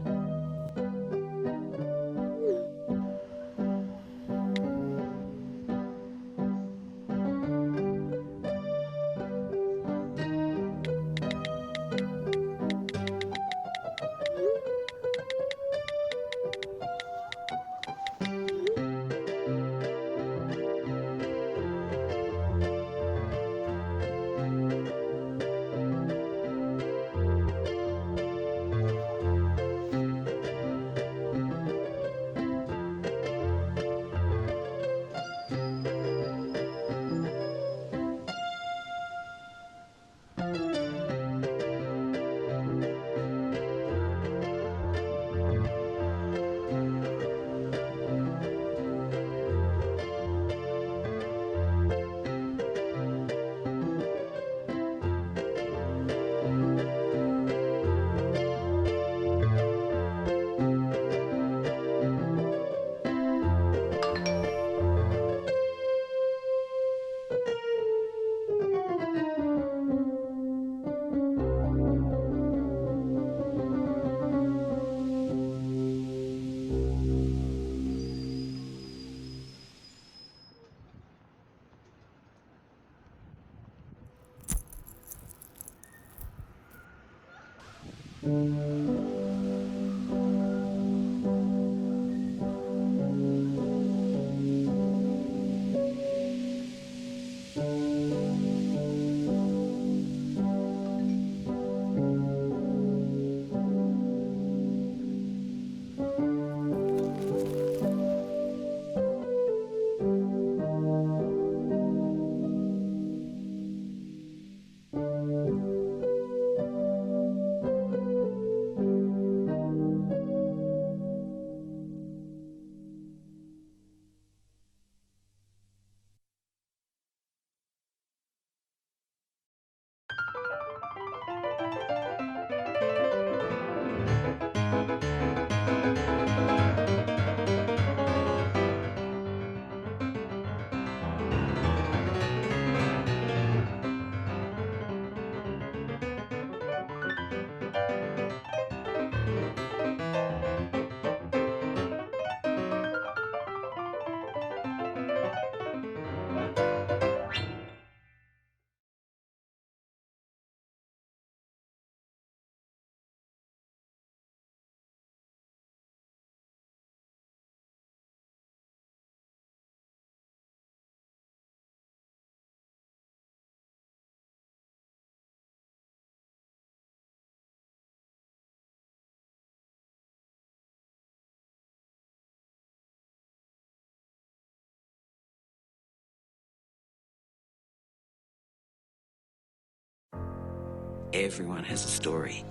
Everyone has a story.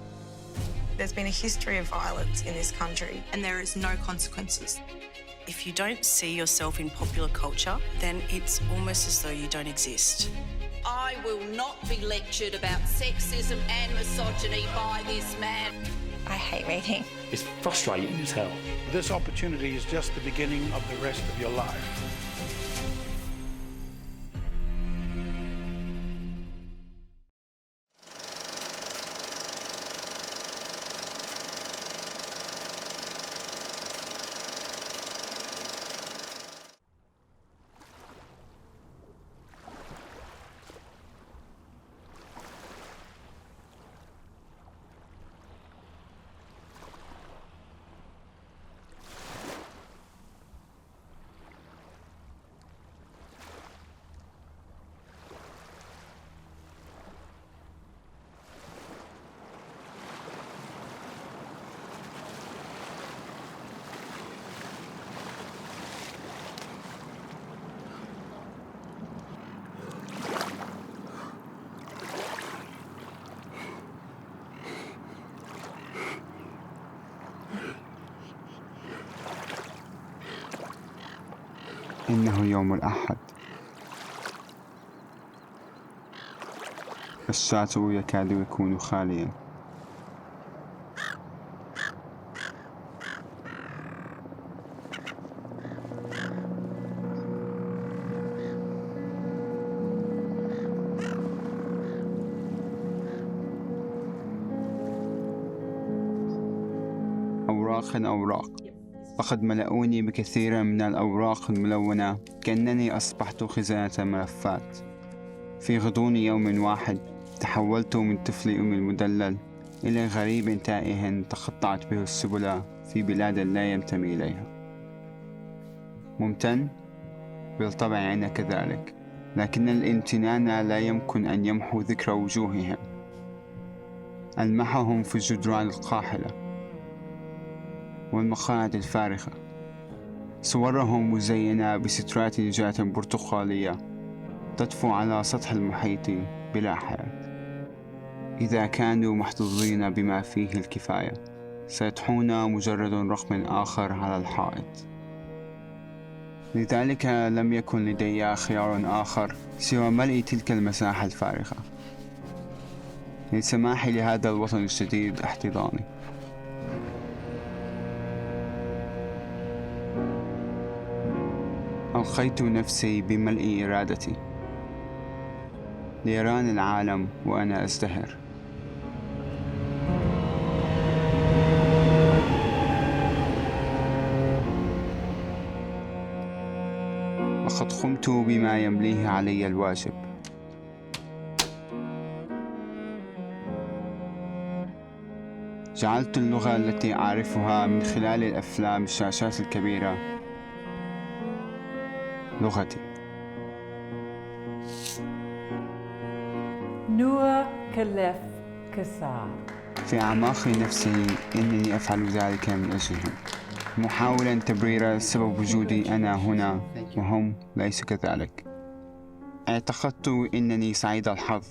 There's been a history of violence in this country, and there is no consequences. If you don't see yourself in popular culture, then it's almost as though you don't exist. I will not be lectured about sexism and misogyny by this man. I hate reading. It's frustrating as hell. This opportunity is just the beginning of the rest of your life. إنه يوم الأحد. الشاطئ يكاد يكون خاليا. أوراق لقد ملؤوني بكثير من الأوراق الملونة كأنني أصبحت خزانة ملفات. في غضون يوم واحد تحولت من طفل أمي المدلل إلى غريب تائه تقطعت به السبل في بلاد لا ينتمي إليها. ممتن؟ بالطبع أنا كذلك، لكن الامتنان لا يمكن أن يمحو ذكر وجوههم. ألمحهم في الجدران القاحلة والمقاعد الفارغة، صورهم مزينة بسترات نجاة برتقالية تطفو على سطح المحيط بلا حياة. إذا كانوا محظوظين بما فيه الكفاية سيضحون مجرد رقم آخر على الحائط. لذلك لم يكن لدي خيار آخر سوى ملء تلك المساحة الفارغة للسماح لهذا الوطن الجديد احتضاني. ألقيت نفسي بملء إرادتي ليراني العالم وأنا أزدهر. لقد قمت بما يمليه علي الواجب. جعلت اللغة التي أعرفها من خلال الأفلام الشاشات الكبيرة لغتي. نور كلف كسار. في أعماق نفسي إنني أفعل ذلك من أجلهم، محاولا تبرير سبب وجودي أنا هنا وهم ليسوا كذلك. اعتقدت إنني سعيد الحظ،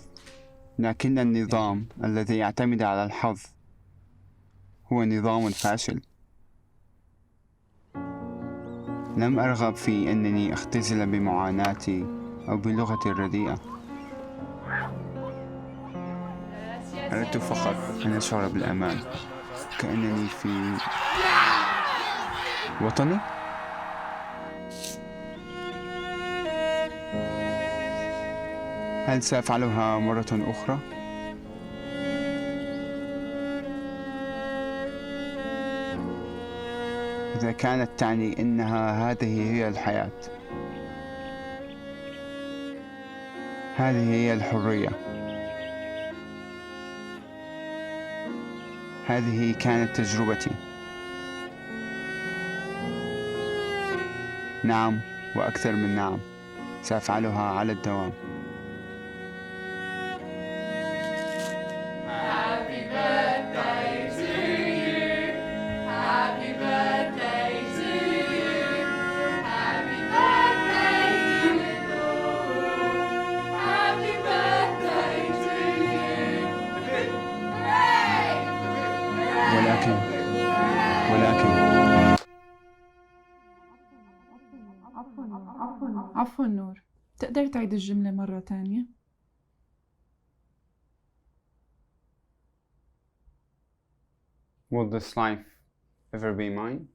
لكن النظام الذي يعتمد على الحظ هو نظام فاشل. لم أرغب في أنني أختزل بمعاناتي أو بلغتي الرديئة. أردت فقط أن أشعر بالأمان، كأنني في وطني. هل سأفعلها مرة أخرى؟ إذا كانت تعني إنها هذه هي الحياة، هذه هي الحرية، هذه كانت تجربتي. نعم، وأكثر من نعم، سأفعلها على الدوام. عفوا نور، تقدر تعيد الجملة مرة تانية؟ Will this life ever be mine?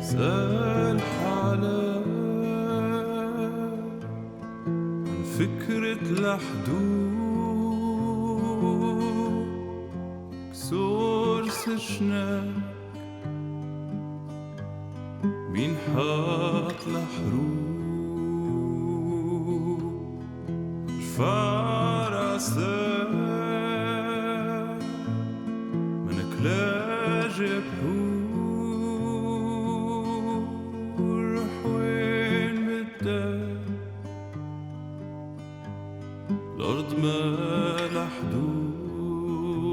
سال حالك عن فكرة الحدود كسور سجنك بينحط لحروب ارفع راسك منك لاجئ بحور الأرض ما لها حدود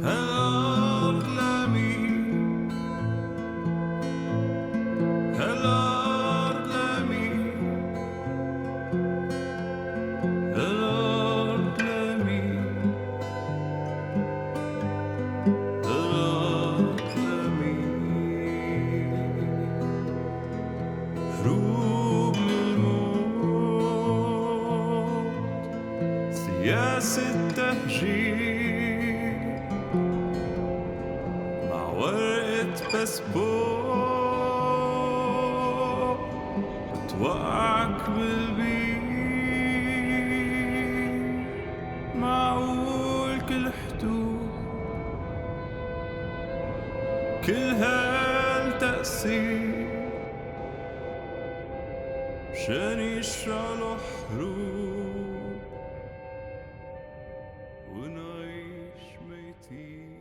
هالأرض لمين هالأرض لمين هالأرض لمين هالأرض لمين هروب سياسة تهجير مع ورقة باسبور بتوقعك بالبير معقول كل حدود كل هالتأثير مشان يشعلوا حروب ونعيش ميتين.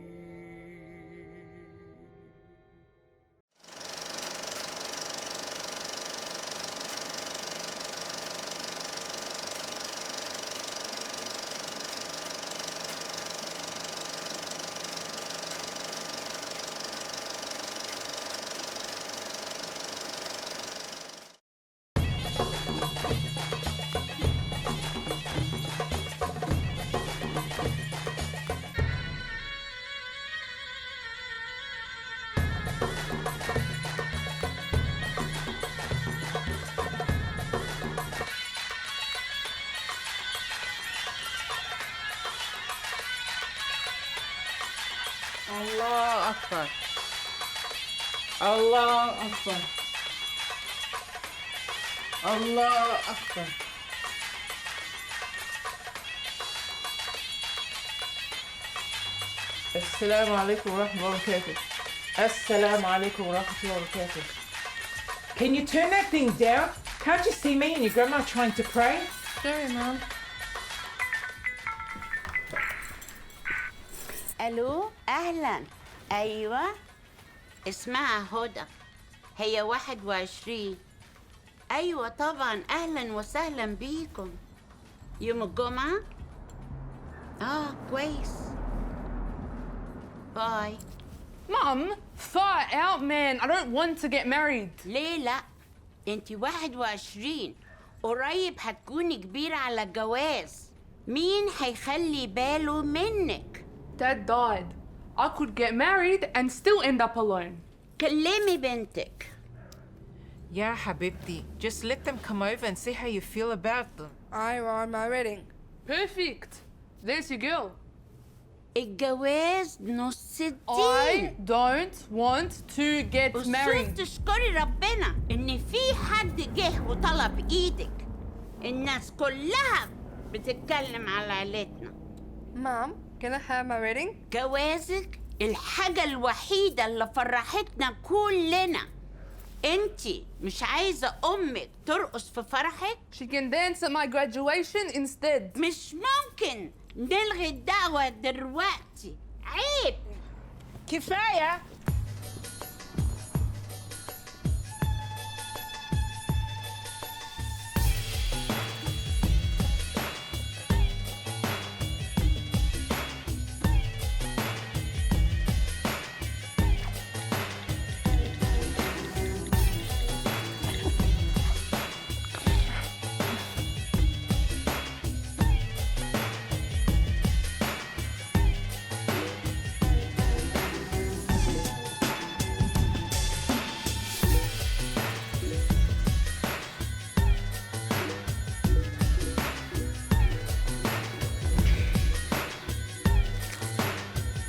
الله أكبر الله أكبر الله أكبر. السلام عليكم ورحمة الله وبركاته. السلام عليكم ورحمة الله وبركاته. Can you turn that thing down? Can't you see me and your grandma trying to pray? Sorry, Mom. الو اهلا. ايوه اسمها هدى، هي 21. ايوه طبعا اهلا وسهلا بيكم. يوم الجمعه كويس. باي. Mom, thaw it out, man. I don't want to get married. ليه لا؟ انت 21 قريب هتكوني كبيرة على الجواز. مين هيخلي باله منك؟ Dad died. I could get married and still end up alone. كلمي بنتك. يا حبيبتي, just let them come over and see how you feel about them. Ira on my wedding. Perfect. There's your girl. الجواز نص الدين. I don't want to get married. تشكري ربنا إن في حد جه وطلب إيدك. الناس كلها بتتكلم على عيلتنا. Mom, can I have my wedding? جوازك الحاجة الوحيدة اللي فرحتنا كلنا. انتي مش عايزة أمك ترقص في فرحك؟ She can dance at my graduation instead. مش ممكن نلغي الدعوة دلوقتي، عيب. كفاية.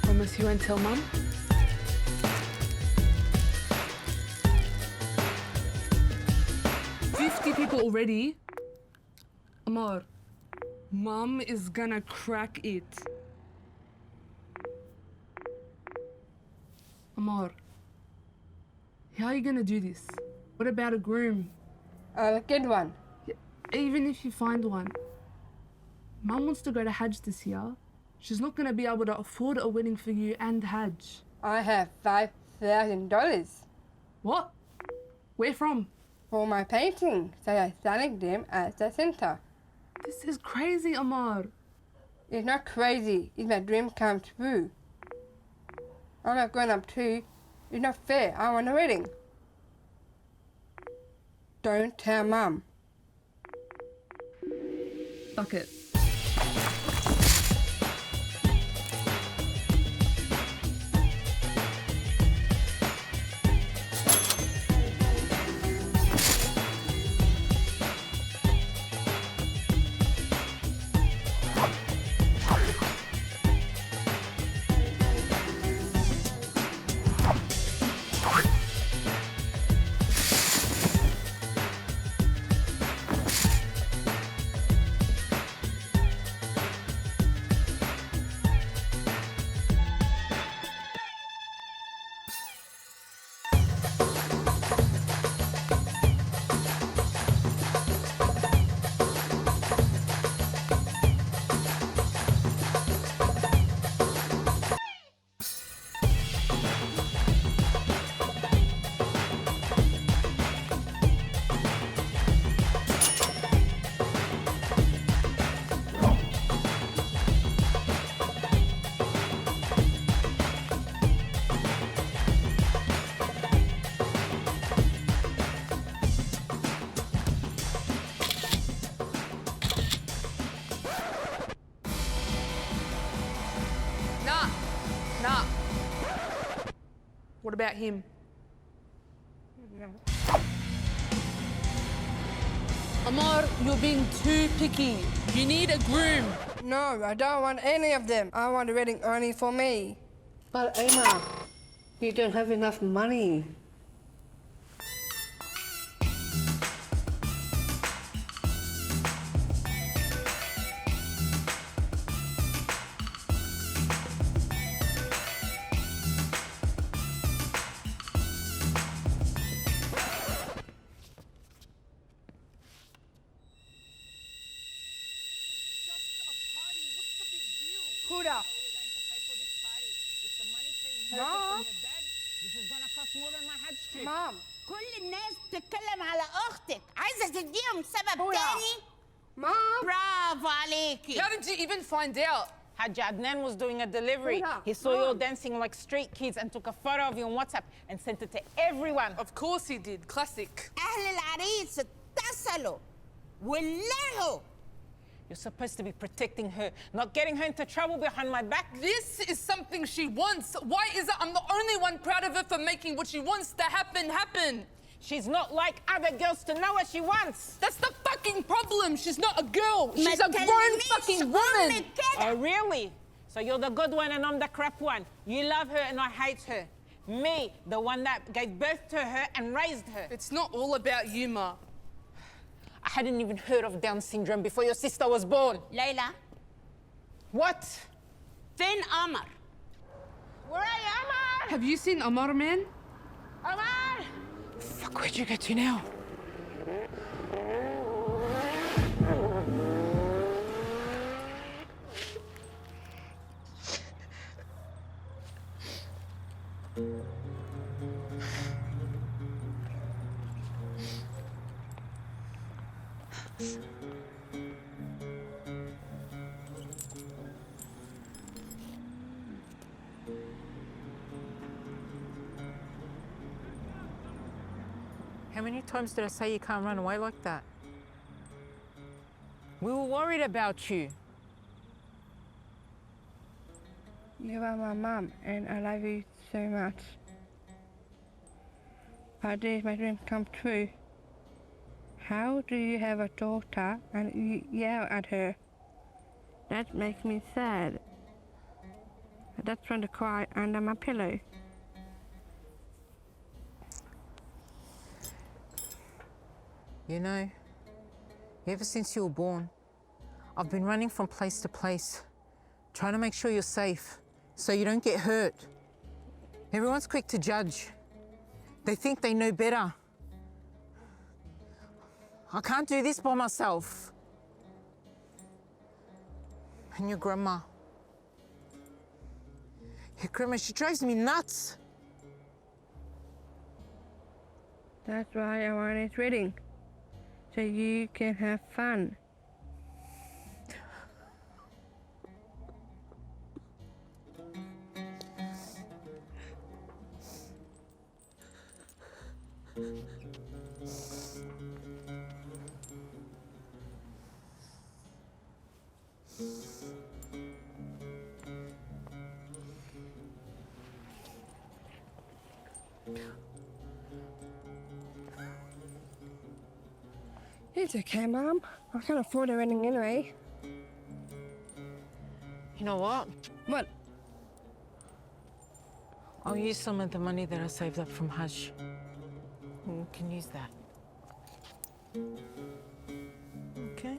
Promise you won't tell Mum? People already. Amar, Mom is gonna crack it. Amar, how are you gonna do this? What about a groom? I'll get one. Even if you find one, Mum wants to go to Hajj this year. She's not gonna be able to afford a wedding for you and Hajj. I have $5,000. What? Where from? For my painting, so I'm selling them at the center. This is crazy, Amar. It's not crazy. It's my dream come true. I'm a grown-up too. It's not fair. I want a wedding. Don't tell Mum. Fuck it. Nah. What about him? Amar, you're being too picky. You need a groom. No, I don't want any of them. I want a wedding only for me. But Amar, you don't have enough money. Huda. Mom. This is gonna cost more than my Hajj trip. Mom. كل الناس بتتكلم على أختك، عايزة تديهم سبب تاني؟ Mom. برافو عليكي. How did you even find out? Hajj Adnan was doing a delivery. He saw you all dancing like street kids and took a photo of you on WhatsApp and sent it to everyone. Of course he did. Classic. أهل العريس اتصلوا ولغوا. You're supposed to be protecting her, not getting her into trouble behind my back. This is something she wants. Why is it I'm the only one proud of her for making what she wants to happen? She's not like other girls to know what she wants. That's the fucking problem. She's not a girl. She's a grown fucking woman. Oh, really? So you're the good one and I'm the crap one. You love her and I hate her. Me, the one that gave birth to her and raised her. It's not all about you, Ma. I hadn't even heard of Down syndrome before your sister was born. Layla. What? فين Amar? Where are you, Amar? Have you seen Amar, man? Amar! Fuck, where'd you get to now? How many times did I say you can't run away like that? We were worried about you. You are my mum, and I love you so much. But this my dream come true. How do you have a daughter and you yell at her? That makes me sad. That's trying to cry under my pillow. You know, ever since you were born, I've been running from place to place, trying to make sure you're safe, so you don't get hurt. Everyone's quick to judge. They think they know better. I can't do this by myself. And your grandma. Your grandma, she drives me nuts. That's why I want this wedding, so you can have fun. It's okay, Mum. I can't afford a wedding anyway. You know what? What? I'll use some of the money that I saved up from Hajj. You can use that. Okay?